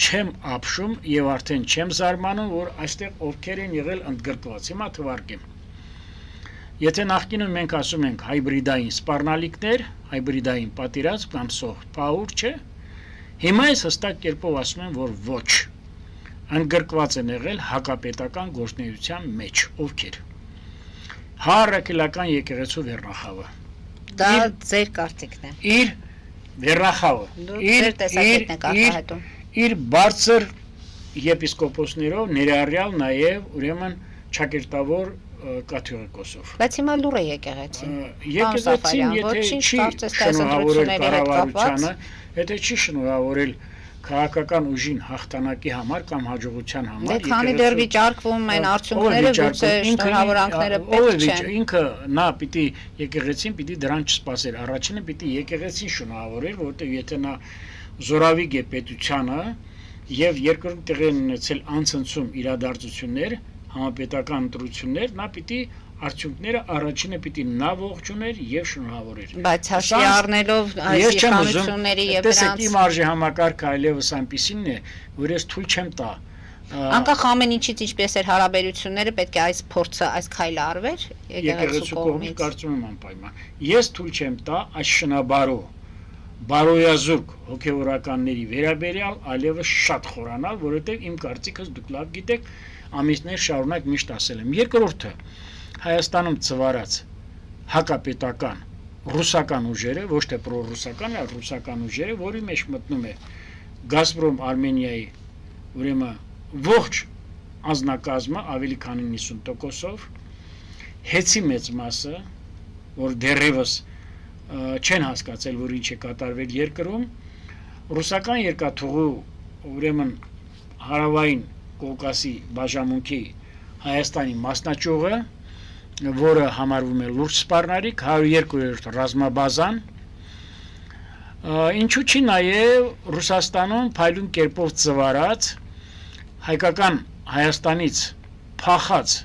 չեմ ապշում եւ արդեն չեմ զարմանում, որ այստեղ ովքեր են եղել ընդգրկված։ Հիմա թվարկեմ։ Եթե նախկինում մենք ասում ենք հայբրիդային սպառնալիքներ, հայբրիդային պատերազմ կամ soft power, չէ, հիմա ես հստակ կերպով ասում եմ, որ ոչ, ընդգրկված են եղել հակապետական գործունեության մեջ, ովքեր։ Առաքելական եկեղեցու վերնախավը։ Դա ձեր կարծիքն է։ Իր վերնախավը, իր բարձր եպիսկոպոսներով ներառյալ նաև ուրեմն ճակերտավոր կաթողիկոսով։ Բայց հիմա լուր է եկեղեցին։ Եկեղեցին եթե չի շնորհավորել կառավարությանը, եթե չի շնորհավորել քաղաքական ուժին հաղթանակի համար կամ հաջողության համար, Դե քանի դեռ վիճարկվում են արդյունքները, գուցե շնորհավորանքները պետք չեն։ Ինքը նա պիտի եկեղեցին պիտի դրան չսպասեր։ Առաջինը պիտի եկեղեցին շնորհավորեր, որովհետև եթե նա զորավիգ է պետությանը եւ երկրորդ տեղի են ունեցել անցնցում իրադարձություններ, համապետական ընտրություններ, նա պիտի արդյունքները առաջինը պիտի նա ողջուներ եւ շնորհավորեր։ Բայց հաշվի առնելով այս իշխանությունների եւ դրանց իմ արժի համակարգը այլևս այնպեսին է, որ ես թույլ չեմ տա։ Անկախ ամեն ինչից ինչպես էր հարաբերությունները, պետք է այս փորձը, այս քայլը արվեր եկեղեցու կողմից։ Կարծում եմ անպայման։ Ես թույլ չեմ տա այս շնաբարո բարոյազուրկ հոգեվորականների վերաբերյալ այլևս շատ խորանալ, որովհետև իմ կարծիքս դուք լավ գիտեք, ամիսներ շարունակ միշտ ասել եմ։ Երկրորդը Հայաստանում ծվարած հակապետական ռուսական ուժերը, ոչ թե պրոռուսական, այլ ռուսական ուժերը, որի մեջ մտնում է Գազպրոմ Արմենիայի, ուրեմն ողջ անձնակազմը ավելի քան 90%-ով, հեցի մեծ մասը, որ դեռևս չեն հասկացել, որ ինչ է կատարվել երկրում, ռուսական երկաթուղու, ուրեմն հարավային Կովկասի բաժանմունքի Հայաստանի մասնաճյուղը, որը համարվում է լուրջ սպառնալիք, 102-րդ ռազմաբազան, ինչու չի նաև Ռուսաստանում փայլուն կերպով ծվարած հայկական Հայաստանից փախած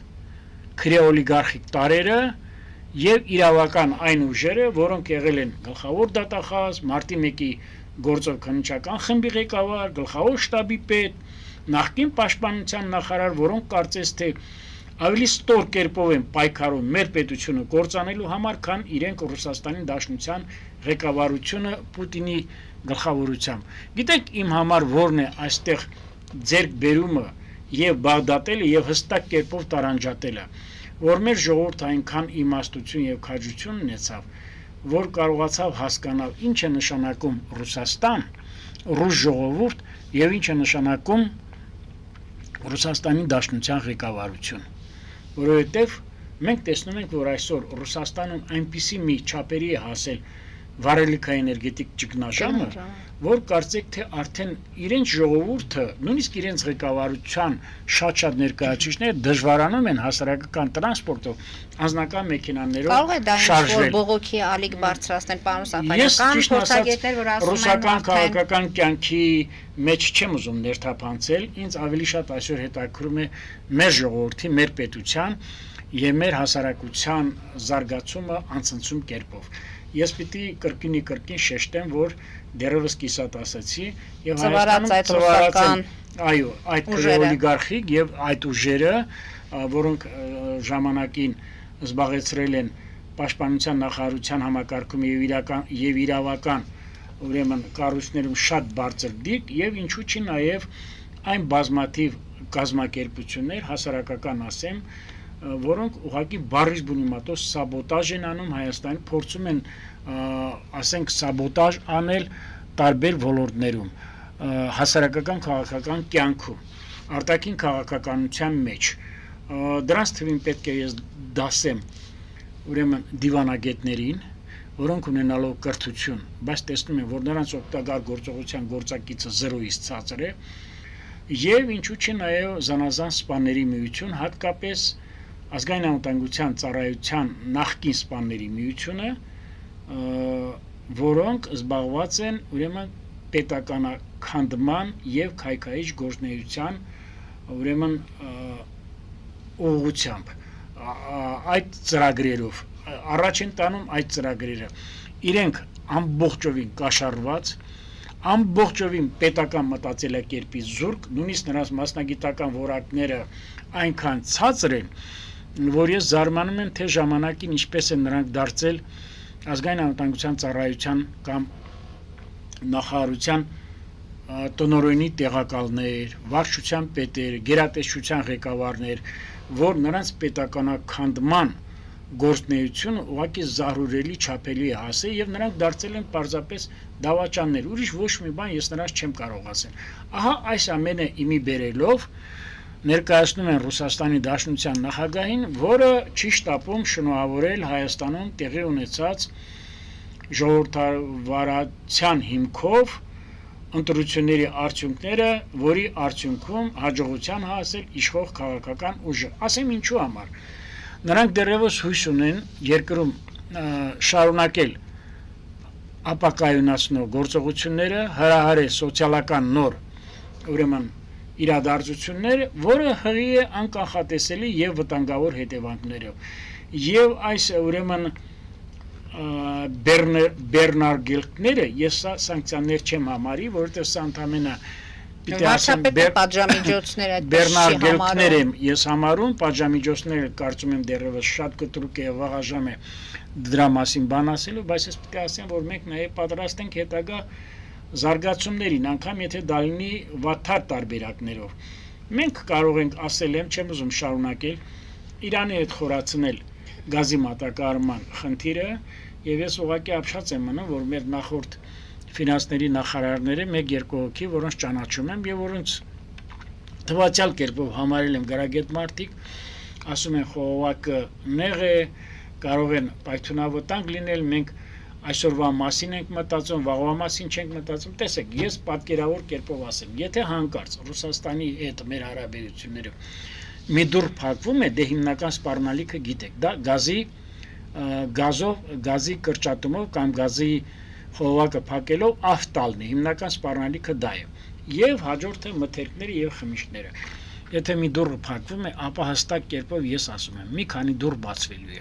քրեոլիգարխիկ տարերը եւ իրավական այն ուժերը, որոնք եղել են գլխավոր դատախազ, մարտի 1-ի գործով քննչական խմբի ղեկավար, գլխավոր շտաբի պետ, նախկին պաշտպանության նախարար, որոնք կարծես թե ավելի ստոր կերպով են պայքարում մեր պետությունը կործանելու համար, քան իրենք Ռուսաստանի Դաշնության ղեկավարությունը Պուտինի գլխավորությամբ։ Գիտեք իմ համար որն է այստեղ ձեռք բերումը եւ բաղդատելը եւ հստակ կերպով տարանջատելը, որ մեր ժողովուրդը այնքան իմաստություն եւ քաջություն ունեցավ, որ կարողացավ հասկանալ ինչ է նշանակում Ռուսաստան, ռուս ժողովուրդ եւ ինչ է նշանակում Ռուսաստանի Դաշնության ղեկավարություն, որովհետեւ մենք տեսնում ենք, որ այսօր Ռուսաստանում այնպիսի մի չափերի է հասել վարելիքաէներգետիկ ճգնաժամը, որ կարծեք թե արդեն իրենց ժողովուրդը, նույնիսկ իրենց ղեկավարության շատ ներկայացուցիչները դժվարանում են հասարակական տրանսպորտով, անձնական մեքենաներով Կարող է դա ինչ-որ բողոքի ալիք բարձրացնել, պարոն Սաֆարյան, փորձագետներ, որ ասում են ռուսական քաղաքական կյանքի մեջ չեմ ուզում ներթափանցել, ինձ ավելի շատ այսօր հետաքրում է մեր ժողովրդի, մեր պետության եւ մեր հասարակության զարգացումը անցնցում կերպով։ Ես պիտի կրկին շեշտեմ, որ դեռևս կիսատ ասացի եւ ծվարած այո, այդ օլիգարխիկ եւ այդ ուժերը, որոնք ժամանակին զբաղեցրել են պաշտպանության նախարարության համակարգում եւ իրավական ուրեմն կառույցներում շատ բարձր դիրք եւ ինչու՞ չի նաեւ այն բազմաթիվ կազմակերպություններ, հասարակական ասեմ, որոնք ուղղակի բարիզ բունի մատով սաբոտաժ են անում Հայաստանի, փորձում են, ասենք, սաբոտաժ անել տարբեր ոլորտներում, հասարակական քաղաքական կյանքում, արտաքին քաղաքականության մեջ։ Դրանց թվին պետք է ես դասեմ, ուրեմն դիվանագետներին, որոնք ունենալով կրթություն, բայց տեսնում են, որ նրանց օգտակար գործողության գործակիցը 0-ից ցածր է, եւ ինչու՞ չի նաեւ զանազան սպաների միություն, հատկապես Ազգային անվտանգության ծառայության նախկին սպաների միությունը, որոնք զբաղված են ուրեմն պետականաքանդման եւ քայքայիչ գործունեության ուրեմն ուղղությամբ այդ ծրագրերով առաջ են տանում այդ ծրագրերը իրենք ամբողջովին կաշառված ամբողջովին պետական մտածելակերպի զուրկ նույնիսկ նրանց մասնագիտական որակները այնքան ցածր են որ ես զարմանում եմ թե ժամանակին ինչպես են նրանք դարձել ազգային անվտանգության ծառայության կամ նախարարության տնօրենի տեղակալներ, վարչության պետեր, գերատեսչության ղեկավարներ, որ նրանց պետականաքանդման գործունեությունը ուղղակի զարհուրելի չափելի է հասել եւ նրանք դարձել են պարզապես դավաճաններ, ուրիշ ոչ մի բան ես նրանց չեմ կարող ասել։ Ահա այս ամենը իմի բերելով ներկայացնում են Ռուսաստանի Դաշնության նախագահին, որը չի շտապում շնորհավորել Հայաստանում տեղի ունեցած ժողովրդավարության հիմքով ընտրությունների արդյունքները, որի արդյունքում հաջողության հասել իշխող քաղաքական ուժը։ Ասեմ ինչու համար։ Նրանք դեռևս հույս ունեն երկրում շարունակել ապակայունացնող գործողությունները, հրահարել սոցիալական նոր, ուրեմն իրադարձություններ, որը հղի է անկանխատեսելի եւ վտանգավոր հետևանքներով։ Եվ այս ուրեմն բեռնարկելքները ես սա սանկցիաներ չեմ համարի, որովհետեւ սա ընդամենը պիտի ասեմ պատժամիջոցներ այդ բեռնարկելքներ եմ ես համարում, պատժամիջոցները կարծում եմ դեռևս շատ կտրուկ է եւ վաղաժամ է դրա մասին բան ասելու, բայց ես պիտի ասեմ, որ մենք նաեւ պատրաստ ենք հետագա զարգացումներին, անգամ եթե դա լինի վատթար տարբերակներով։ Մենք կարող ենք ասել եմ, չեմ ուզում շարունակել, Իրանի հետ խորացնել գազի մատակարարման խնդիրը, եւ ես ուղղակի ապշած եմ մնում, որ մեր նախորդ ֆինանսների նախարարները 1-2 հոգի, որոնց ճանաչում եմ եւ որոնց թվացial կերպով համարել եմ գրագետ մարդիկ, ասում են խողովակը նեղ է, կարող են պայթյունավտանգ լինել, մենք այսօրվա մասին ենք մտածում, վաղվա մասին չենք մտածում։ Տեսեք, ես պատկերավոր կերպով ասեմ, եթե հանկարծ Ռուսաստանի հետ մեր հարաբերությունները մի դուռ փակվում է, դե հիմնական սպառնալիքը գիտեք, դա գազի կրճատումով կամ գազի խողովակը փակելով ավտալն է, հիմնական սպառնալիքը դա է։ Եվ հաջորդը մթերքները եւ խմիչքները։ Եթե մի դուռը փակվում է, ապա հստակ կերպով ես ասում եմ, մի քանի դուռ բացվելու է։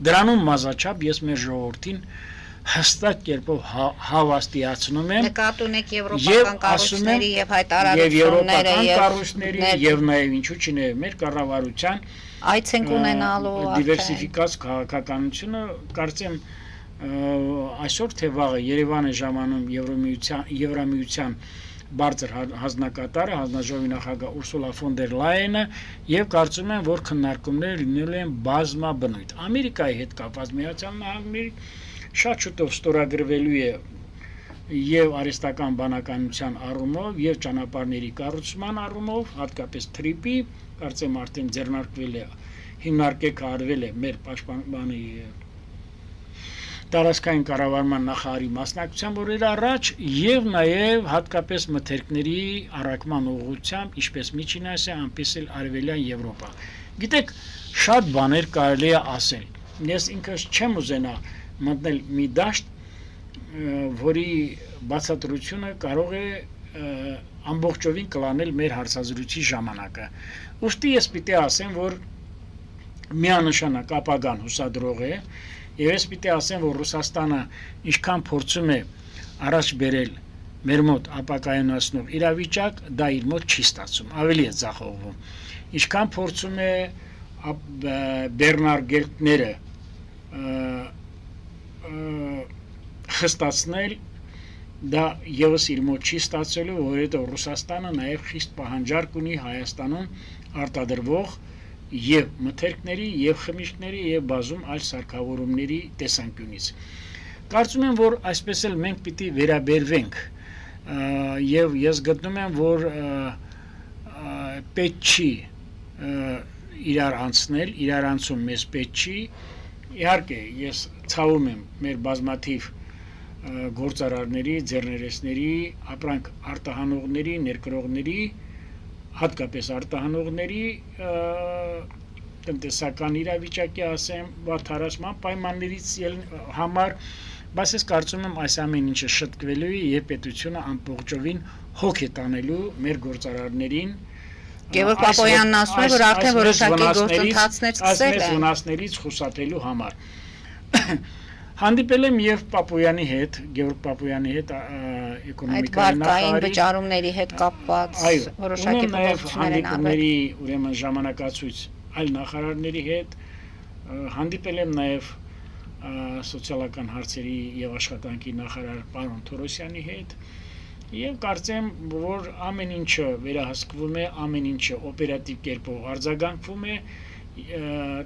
Դրանում մազաչափ ես մեր ժողովրդին հստակ կերպով հավաստիացնում եմ նկատի ունեք եվրոպական կառույցների եւ հայտարարությունները եւ նաեւ ինչու՞ չնե մեր կառավարության այց ենք ունենալու դիվերսիֆիկած քաղաքականությունը կարծեմ այսօր թե վաղը Երևանը ժամանում Եվրամիության բարձր հանձնակատարը, հանձնաժողովի նախագահ Ուրսուլա ֆոն դեր Լայենը եւ կարծում եմ, որ քննարկումները լինելու են բազմաբնույթ։ Ամերիկայի հետ կապված Միացյալ Նահանգների շատ շուտով ստորագրվելու է եւ արհեստական բանականության առումով եւ ճանապարհների կառուցման առումով, հատկապես TRIP-ի, կարծեմ արդեն ձեռնարկվել է, հիմնարկեք արվել է մեր պաշտպանի տարածքային կառավարման նախարարի մասնակցությամբ օրեր առաջ եւ նաեւ հատկապես մթերքների առաքման ուղղությամբ, ինչպես Միջին Ասիա, այնպես էլ Արևելյան Եվրոպա։ Գիտեք, շատ բաներ կարելի է ասել։ Ես ինքս չեմ ուզենա մտնել մի դաշտ, որի բացատրությունը կարող է ամբողջովին կլանել մեր հարցազրույցի ժամանակը։ Ուստի ես պիտի ասեմ, որ միանշանակ ապագան հուսադրող է, եւ ես պիտի ասեմ, որ Ռուսաստանը ինչքան փորձում է առաջ բերել մեր մոտ ապակայունացնող իրավիճակ, դա իր մոտ չի ստացում, ավելի է ձախողվում։ Ինչքան փորձում է բեռնարկելքները խստացնել, դա եւս իր մոտ չի ստացելու, որովհետեւ Ռուսաստանը նաեւ խիստ պահանջարկ ունի Հայաստանում արտադրվող եւ մթերքների եւ խմիչքների եւ բազում այլ սարքավորումների տեսանկյունից։ Կարծում եմ, որ այսպես էլ մենք պիտի վերաբերվենք եւ ես գտնում եմ, որ պետք չի իրար անցնել, իրար անցում մեզ պետք չի։ Իհարկե, ես ցավում եմ մեր բազմաթիվ գործարարների, ձեռներեցների, ապրանք արտահանողների, ներկրողների, հատկապես արտահանողների տնտեսական իրավիճակի ասեմ վարդարացման պայմաններից համար, բայց ես կարծում եմ այս ամեն ինչը շտկվելու է եւ պետությունը ամբողջովին հոգ է տանելու մեր գործարարներին Գևորգ Պապոյանն ասում է, որ արդեն որոշակի գործընթացներ սկսել են վնասներից խուսափելու համար։ Հանդիպել եմ եւ Պապոյանի հետ, Գևորգ Պապոյանի հետ էկոնոմիկայի նախարարի վճարումների հետ կապված որոշակի փոփոխություններ են արվել։ Ուրեմն ժամանակացույց այլ նախարարների հետ հանդիպել եմ նաեւ սոցիալական հարցերի եւ աշխատանքի նախարար պարոն Թորոսյանի հետ եւ կարծեմ, որ ամեն ինչը վերահսկվում է, ամեն ինչը օպերատիվ կերպով արձագանքվում է,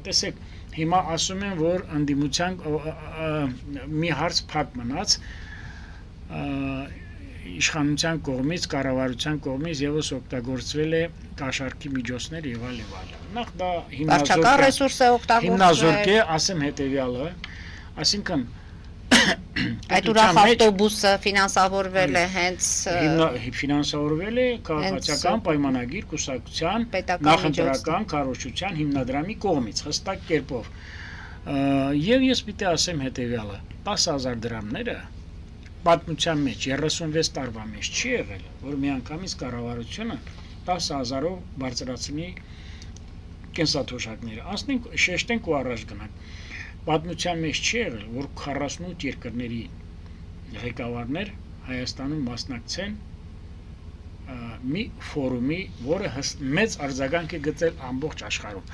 տեսեք, հիմա ասում են, որ ընդդիմության մի հարց փակ մնաց, իշխանության կողմից, կառավարության կողմից եւս օգտագործվել է կաշառքի միջոցներ եւ այլ եւ այլ։ Նախ դա Վարչական ռեսուրս է օգտագործվել։ հիմնազորք է, ասեմ հետեւյալը, այսինքն Այդ ուրախ-ավտոբուսը ֆինանսավորվել է հենց ֆինանսավորվել է քաղաքացիական պայմանագիր կուսակցության նախընտրական կառույցության հիմնադրամի կողմից հստակ կերպով։ Եվ ես պիտի ասեմ հետեւյալը, 10,000 դրամները պատմության մեջ 36 տարվա մեջ չի եղել, որ միանգամից կառավարությունը 10,000-ով բարձրացնի կենսաթոշակները։ Ասենք շեշտենք ու առաջ գնանք։ Պատմության մեջ չի եղել, որ 48 երկրների ղեկավարներ Հայաստանում մասնակցեն մի ֆորումի, որը մեծ արձագանք է գտել ամբողջ աշխարհում։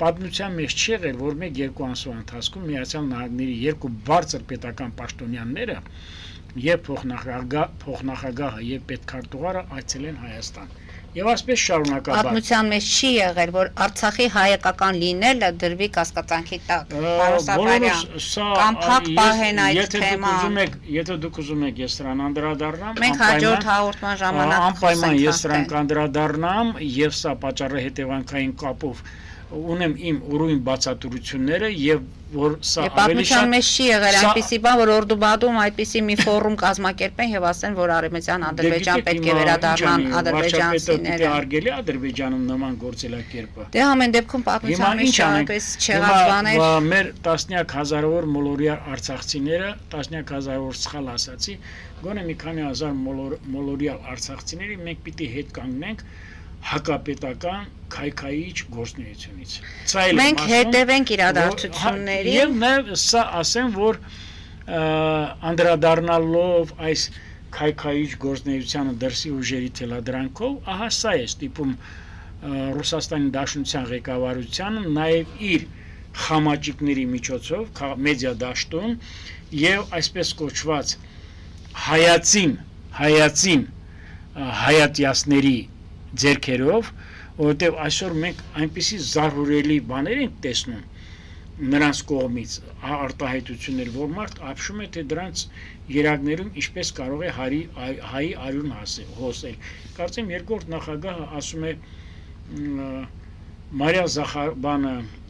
Պատմության մեջ չի եղել, որ 1-2 ամսվա ընթացքում Միացյալ Նահանգների երկու բարձր պետական պաշտոնյաները եւ փոխնախագահը եւ պետքարտուղարը այցելեն Հայաստան։ Եվ այսպես շարունակաբար։ Պատմության մեջ չի եղել, որ Արցախի հայկական լինելը դրվի կասկածանքի տակ։ Պարոսապարյան, կամ փակ պահեն այդ թեման։ Եթե դուք ուզում եք, ես սրան անդրադառնամ։ Մենք հաջորդ հաղորդման ժամանակ անպայման ես սրան կանդրադառնամ եւ սա պատճառը հետևանքային կապով ունեմ իմ ուրույն բացատրությունները եւ որ սա ավելի շատ պատմության մեջ չի եղել այնպիսի բան, որ Օրդուբադում այդպիսի մի ֆորում կազմակերպեն եւ ասեն, որ Արևմտյան Ադրբեջան պետք է վերադառնան ադրբեջանցիները։ Արգելի Ադրբեջանում նման գործելակերպը։ Դե համեն դեպքում պատմության մեջ այդպես չեղած բաներ։ Մեր տասնյակ հազարավոր մոլորյա արցախցիները, տասնյակ հազարավոր սխալ ասացի, գոնե մի քանի հազար մոլորյալ արցախցիների մենք պիտի հետ կանգնենք հակապետական քայքայիչ գործունեությունից։ Մենք հետևենք իրադարձությունների եւ նաեւ սա ասեմ, որ անդրադառնալով այս քայքայիչ գործունեությանը դրսի ուժերի թելադրանքով, ահա սա է ստիպում Ռուսաստանի Դաշնության ղեկավարությանը նաեւ իր խամաճիկների միջոցով մեդիա դաշտում եւ այսպես կոչված հայացիների ձերքերով, որովհետև այսօր մենք այնպիսի զարհուրելի բաներ ենք տեսնում նրանց կողմից արտահայտություններ, որ մարդ ապշում է, թե դրանց երակներում ինչպես կարող է հայի արյուն հոսել։ Կարծեմ երկրորդ նախագահը ասում է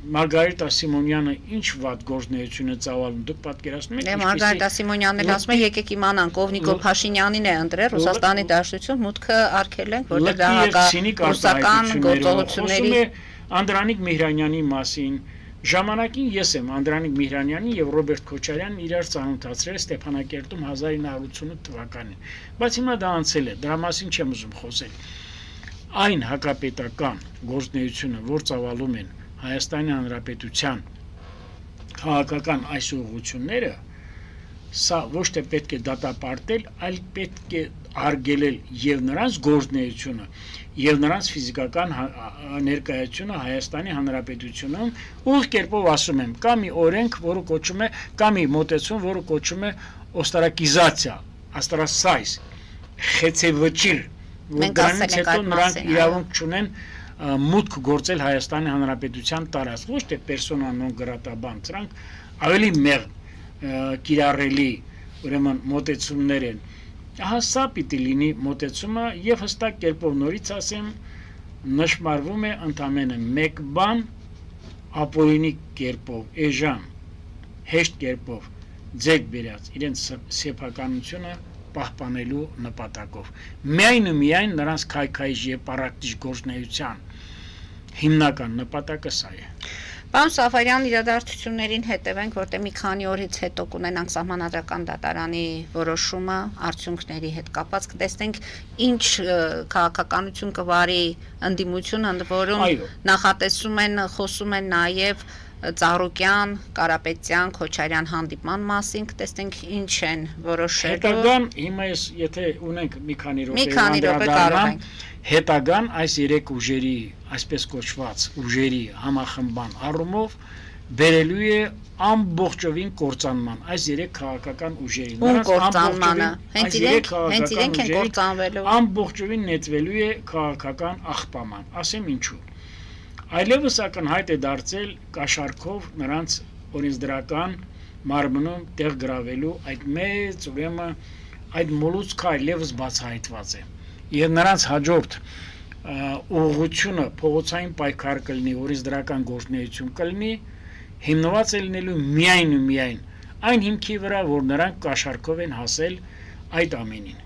Մարգարիտա Սիմոնյանը ինչ վատ գործունեություն է ծավալում, դուք պատկերացնում եք։ Մարգարիտա Սիմոնյանն էլ ասում է, եկեք իմանանք, ով Նիկոլ Փաշինյանին է ընտրել Ռուսաստանի Դաշնություն, մուտքը արգել ենք, որտեղ դա ռուսական գործողությունների Անդրանիկ Միհրանյանի մասին։ Ժամանակին ես եմ Անդրանիկ Միհրանյանին եւ Ռոբերտ Քոչարյանին իրար ծանոթացրել Ստեփանակերտում 1988 թվականին։ Բայց հիմա դա անցել է, դրա մասին չեմ ուզում խոսել։ Այն հակապետական գործունեությունը, որ ծավալում են Հայաստանի Հանրապետության քաղաքական այս ուղղությունները, սա ոչ թե պետք է դատապարտել, այլ պետք է արգելել եւ նրանց գործունեությունը եւ նրանց ֆիզիկական ներկայությունը Հայաստանի Հանրապետությունում, ուղիղ կերպով ասում եմ, կա մի օրենք, որը կոչվում է, կա մի մոտեցում, որը կոչվում է օստարակիզացիա, աստրասայս, խեցեվճիր, Մենք ասել ենք այդ մասին, իրավունք չունեն մուտք գործել Հայաստանի Հանրապետության տարածք, ոչ թե պերսոնա նոն գրատա բան, սրանք ավելի մեղմ կիրառելի ուրեմն մոտեցումներ են։ Ահա սա պիտի լինի մոտեցումը եւ հստակ կերպով նորից ասեմ, նշмарվում է ընդամենը մեկ բան ապօրինի կերպով, էժան, հեշտ կերպով ձեկ բերած իրենց սեփականությունը պահպանելու նպատակով։ Միայն ու միայն նրանց քայքայիչ եւ պարակտիչ գործունեության հիմնական նպատակը սա է։ Պարոն Սաֆարյան, իրադարձություններին հետևենք, որտեղ մի քանի օրից հետո կունենանք Սահմանադրական դատարանի որոշումը արդյունքների հետ կապված, կտեսնենք ինչ քաղաքականություն կվարի ընդդիմությունը, ընդ որում նախատեսում են, խոսում են նաև Ծառուկյան, Կարապետյան, Քոչարյան հանդիպման մասին, կտեսնենք ինչ են որոշելու։ Հետագան հիմա եթե ունենք մի քանի րոպե հետագան այս երեք ուժերի, այսպես կոչված ուժերի համախմբան առումով բերելու է ամբողջովին կործանման այս երեք քաղաքական ուժերի։ Նրանց կործանմանը, հենց իրենք են կործանվելու։ Ամբողջովին նետվելու է քաղաքական աղբաման, ասեմ ինչու։ Այլևս ակնհայտ է դարձել կաշառքով նրանց օրենսդրական մարմնում տեղ գրավելու այդ մեծ ուրեմն այդ մոլուցքը այլևս բացահայտված է։ Եվ նրանց հաջորդ ուղղությունը փողոցային պայքար կլինի, օրենսդրական գործունեություն կլինի, հիմնված է լինելու միայն ու միայն այն հիմքի վրա, որ նրանք կաշառքով են հասել այդ ամենին։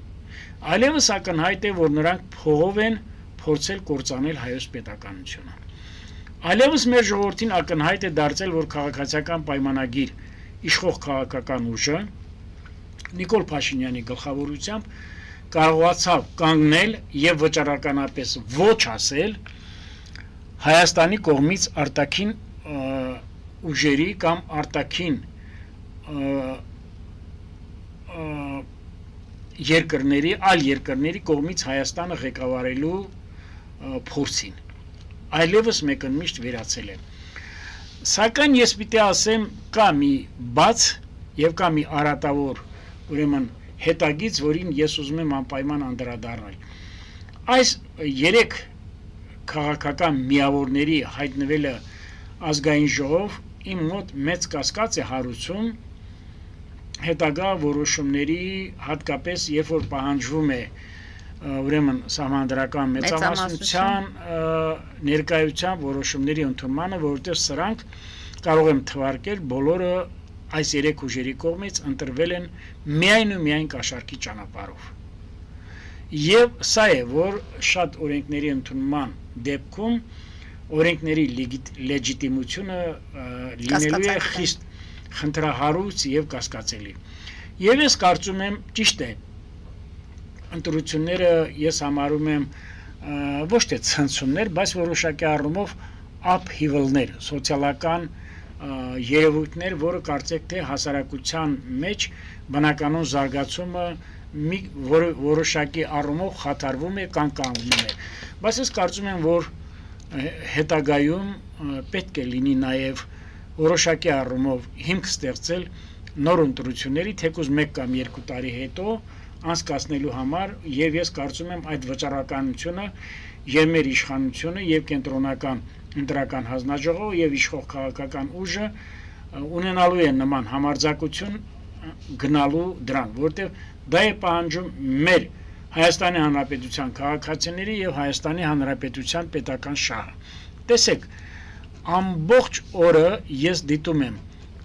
Այլևս ակնհայտ է, որ նրանք փողով են փորձել կործանել հայոց պետականությունը։ Այլևս մեր ժողովրդին ակնհայտ է դարձել, որ քաղաքացիական պայմանագիր իշխող քաղաքական ուժը Նիկոլ Փաշինյանի գլխավորությամբ կարողացավ կանգնել եւ վճռականապես ոչ ասել Հայաստանի կողմից արտաքին ուժերի կամ արտաքին երկրների, այլ երկրների կողմից Հայաստանը ղեկավարելու փորձին։ Այլևս մեկընդմիշտ վերացել է։ Սակայն ես պիտի ասեմ, կա մի բաց եւ կա մի արատավոր, ուրեմն հետագից, որին ես ուզում եմ անպայման անդրադառնալ։ Այս 3 քաղաքական միավորների հայտնվելը ազգային ժողով իմ մոտ մեծ կասկած է հարուցում հետագա որոշումների, հատկապես երբ որ պահանջվում է ուրեմն սահմանադրական մեծամասնության ներկայության որոշումների ընդունմանը, որովհետև սրանք կարող եմ թվարկել բոլորը այս 3 ուժերի կողմից ընտրվել են միայն ու միայն կաշառքի ճանապարհով։ Եվ սա է, որ շատ օրենքների ընդունման դեպքում օրենքների լեգիտիմությունը լինելու է խիստ խնդրահարույց եւ կասկածելի։ Եվ ես կարծում եմ, ճիշտ է, ընտրությունները ես համարում եմ ոչ թե ցնցումներ, բայց որոշակի առումով upheaval-ներ, սոցիալական երևույթներ, որը կարծեք թե հասարակության մեջ բնականոն զարգացումը որոշակի առումով խաթարվում է կամ կանգնում է։ Բայց ես կարծում եմ, որ հետագայում պետք է լինի նաև որոշակի առումով հիմք ստեղծել նոր ընտրությունների, թեկուզ 1 կամ 2 տարի հետո անցկացնելու համար, եւ ես կարծում եմ այդ վճռականությունը եւ մեր իշխանությունը եւ կենտրոնական ընտրական հանձնաժողովը եւ իշխող քաղաքական ուժը ունենալու են նման համարձակություն գնալու դրան, որտեղ դա է պահանջում մեր Հայաստանի Հանրապետության քաղաքացիների եւ Հայաստանի Հանրապետության պետական շահը։ Տեսեք, ամբողջ օրը ես դիտում եմ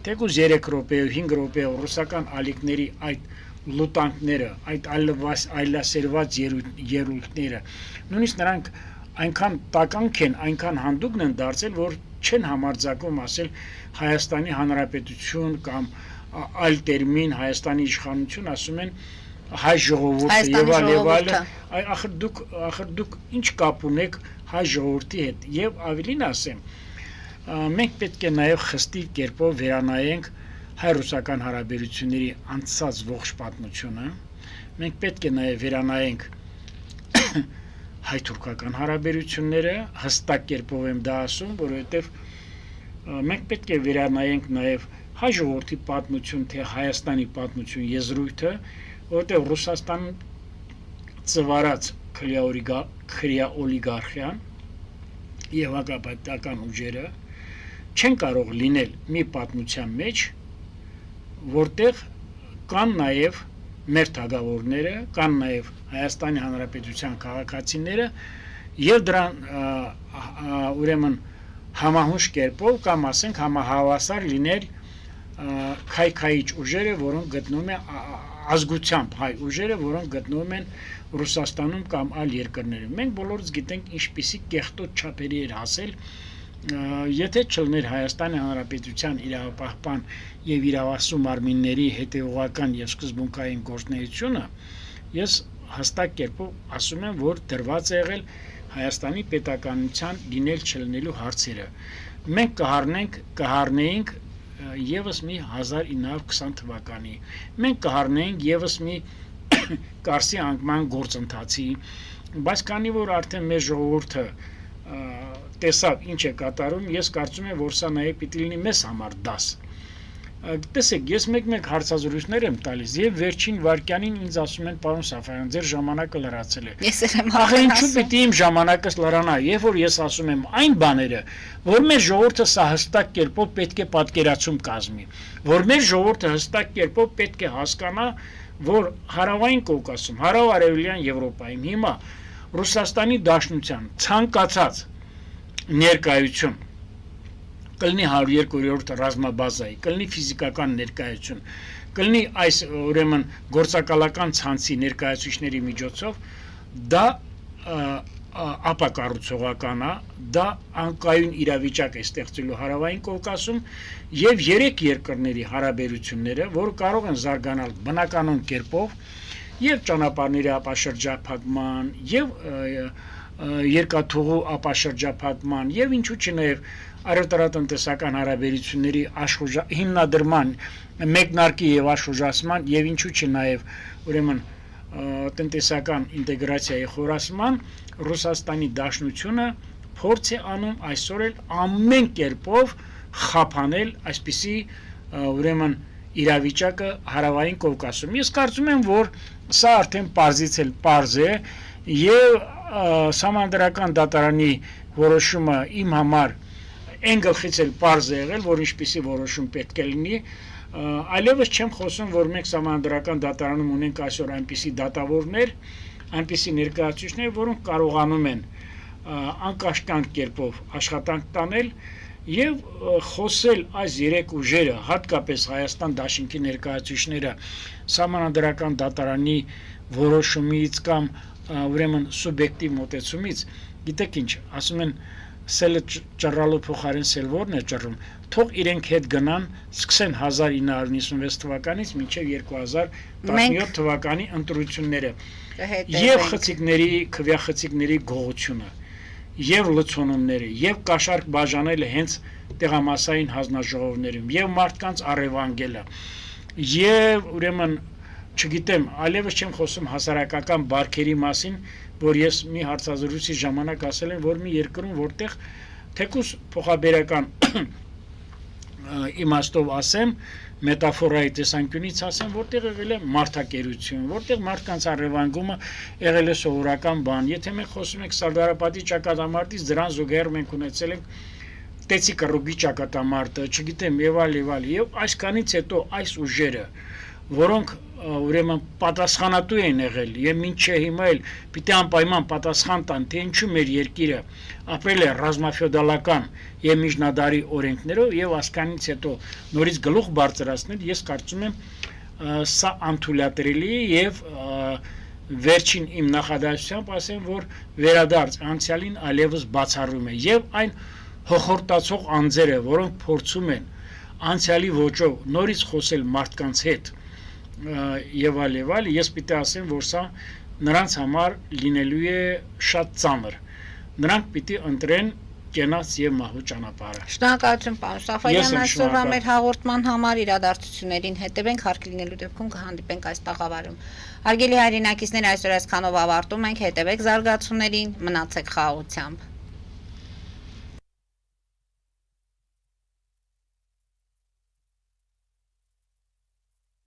թեկուզ 3 րոպեով 5 րոպեով ռուսական ալիքների այդ լուտանքները, այդ այլասերված երույթները, նույնիսկ նրանք այնքան տականք են, այնքան հանդուգն են դարձել, որ չեն համարձակում ասել Հայաստանի Հանրապետություն կամ այլ տերմին Հայաստանի իշխանություն, ասում են հայ ժողովուրդը եւ այլ, ախր դուք ինչ կապ ունեք հայ ժողովրդի հետ, եւ ավելին ասեմ, մենք պետք է նաեւ խստի կերպով վերանայենք հայ-ռուսական հարաբերությունների անցած ողջ պատմությունը, մենք պետք է նաև վերանայենք հայ-թուրքական հարաբերությունները, հստակ կերպով եմ դա ասում, որովհետև մենք պետք է վերանայենք նաև հայ ժողովրդի պատմություն, թե Հայաստանի պատմություն եզրույթը, որովհետև Ռուսաստանում ծվարած քրեա օլիգարխիան եւ հակապետական ուժերը չեն կարող լինել մի պատմության մեջ, որտեղ կան նաև մեր թագավորները, կան նաև Հայաստանի Հանրապետության քաղաքացիները եւ դրան ուրեմն համահունչ կերպով կամ ասենք համահավասար լինել քայքայիչ ուժերը, որոնք գտնվում են ազգությամբ հայ ուժերը, որոնք գտնվում են Ռուսաստանում կամ այլ երկրներում։ Մենք բոլորս գիտենք ինչպիսի կեղտոտ չափերի էր հասել եթե չլներ Հայաստանի Հանրապետության իրավապահպան եւ իրավասու մարմինների հետեւողական եւ սկզբունքային գործունեությունը, ես հստակ կերպով ասում եմ, որ դրված է եղել Հայաստանի պետականության լինել չլինելու հարցերը։ Մենք կհառնեինք եւս մի 1920 թվականի։ Մենք կհառնեինք եւս մի Կարսի անկման գործընթացի, բայց քանի որ արդեն մեր ժողովուրդը տեսավ ինչ է կատարում, ես կարծում եմ, որ սա նաև պիտի լինի մեզ համար դաս։ Տեսեք, ես մեկ-մեկ հարցազրույցներ եմ տալիս եւ վերջին վարքյանին ինձ ասում են, պարոն Սաֆարյան, ձեր ժամանակը լրացել է։ Ես եմ Ախր ինչու պիտի իմ ժամանակս լրանա, երբ որ ես ասում եմ այն բաները, որ մեր ժողովուրդը սա հստակ կերպով պետք է պատկերացում կազմի, որ մեր ժողովուրդը հստակ կերպով պետք է հասկանա, որ հարավային Կովկասում, հարավ-արևելյան Եվրոպայում հիմա Ռուսաստանի Դաշնության ցանկացած ներկայություն կլինի 102-րդ ռազմաբազայի, կլինի ֆիզիկական ներկայություն, կլինի այս ուրեմն գործակալական ցանցի ներկայացուցիչների միջոցով, դա ապակառուցողական է, դա անկայուն իրավիճակ է ստեղծելու հարավային Կովկասում եւ երեք երկրների հարաբերությունները, որ կարող են զարգանալ բնականon կերպով եւ ճանապարհների ապաշրջափակման եւ երկաթուղու ապաշրջափակման եւ ինչու՞ չէ նաեւ առևտրատնտեսական հարաբերությունների հիմնադրման մեկնարկի եւ աշխուժացման եւ ինչու՞ չէ նաեւ ուրեմն տնտեսական ինտեգրացիայի խորացման Ռուսաստանի Դաշնությունը փորձ է անում այսօր էլ ամեն կերպով խափանել այսպիսի ուրեմն իրավիճակը հարավային Կովկասում։ Ես կարծում եմ, որ սա արդեն պարզից էլ պարզ է եւ Սահմանադրական դատարանի որոշումը իմ համար այն գլխից էլ պարզ է եղել, որ ինչպիսի որոշում պետք է լինի, այլևս չեմ խոսում, որ մենք Սահմանադրական դատարանում ունենք այսօր այնպիսի դատավորներ, այնպիսի ներկայացուցիչներ, որոնք կարողանում են անկաշկանդ կերպով աշխատանք տանել եւ խոսել այս երեք ուժերը, հատկապես Հայաստան Դաշնքի ներկայացուցիչները Սահմանադրական դատարանի որոշումից կամ ուրեմն սուբյեկտիվ մոտեցումից, գիտեք ինչ, ասում են սելը ճռռալու փոխարեն սել որն է ճռռում, թող իրենք հետ գնան, սկսեն 1996 թվականից մինչև 2017 թվականի ընտրությունները եւ խցիկների, քվյախցիկների գողությունը եւ լցոնումները եւ կաշառք բաժանելը հենց տեղամասային հանձնաժողովներում եւ մարդկանց առևանգելը եւ ուրեմն չգիտեմ, այլևս չեմ խոսում հասարակական բարքերի մասին, որ ես մի հարցազրույցի ժամանակ ասել եմ, որ մի երկրում, որտեղ թեկուզ փոխաբերական իմաստով ասեմ, մետաֆորայի տեսանկյունից ասեմ, որտեղ եղել է մարդակերություն, որտեղ մարդկանց առևանգումը եղել է սովորական բան։ Եթե մենք խոսում ենք Սարդարապետի ճակատամարտից, դրան զուգահեռ մենք ունեցել ենք Տեցի կռուգի ճակատամարտը, չգիտեմ, եւ այլ, եւ այսքանից հետո այս ուժերը, որոնք ուրեմն պատասխանատու են եղել եւ մինչեւ հիմա էլ պիտի անպայման պատասխան տան, թե ինչու մեր երկիրը ապրել է ռազմաֆեոդալական եւ միջնադարի օրենքներով եւ ասկանից հետո նորից գլուխ բարձրացնել, ես կարծում եմ սա անթույլատրելի է եւ վերջին իմ նախադասությամբ ասեմ, որ վերադարձ անցյալին այլևս բացառում է եւ այն հոխորտացող անձերը, որոնք փորձում են անցյալի ոճով նորից խոսել մարդկանց հետ եւ այլ, ես պիտի ասեմ, որ սա նրանց համար լինելու է շատ ծանր։ Նրանք պիտի ընտրեն կենաց եւ մահու ճանապարհը։ Շնորհակալություն, պարոն Սաֆարյան, այսօրվա մեր հաղորդման համար իրադարձություններին հետևենք, հարկ լինելու դեպքում կհանդիպենք այս տաղավարում։ Հարգելի հայրենակիցներ, այսօր այսքանով ավարտում ենք, հետևեք զարգացումներին, մնացեք խաղաղությամբ։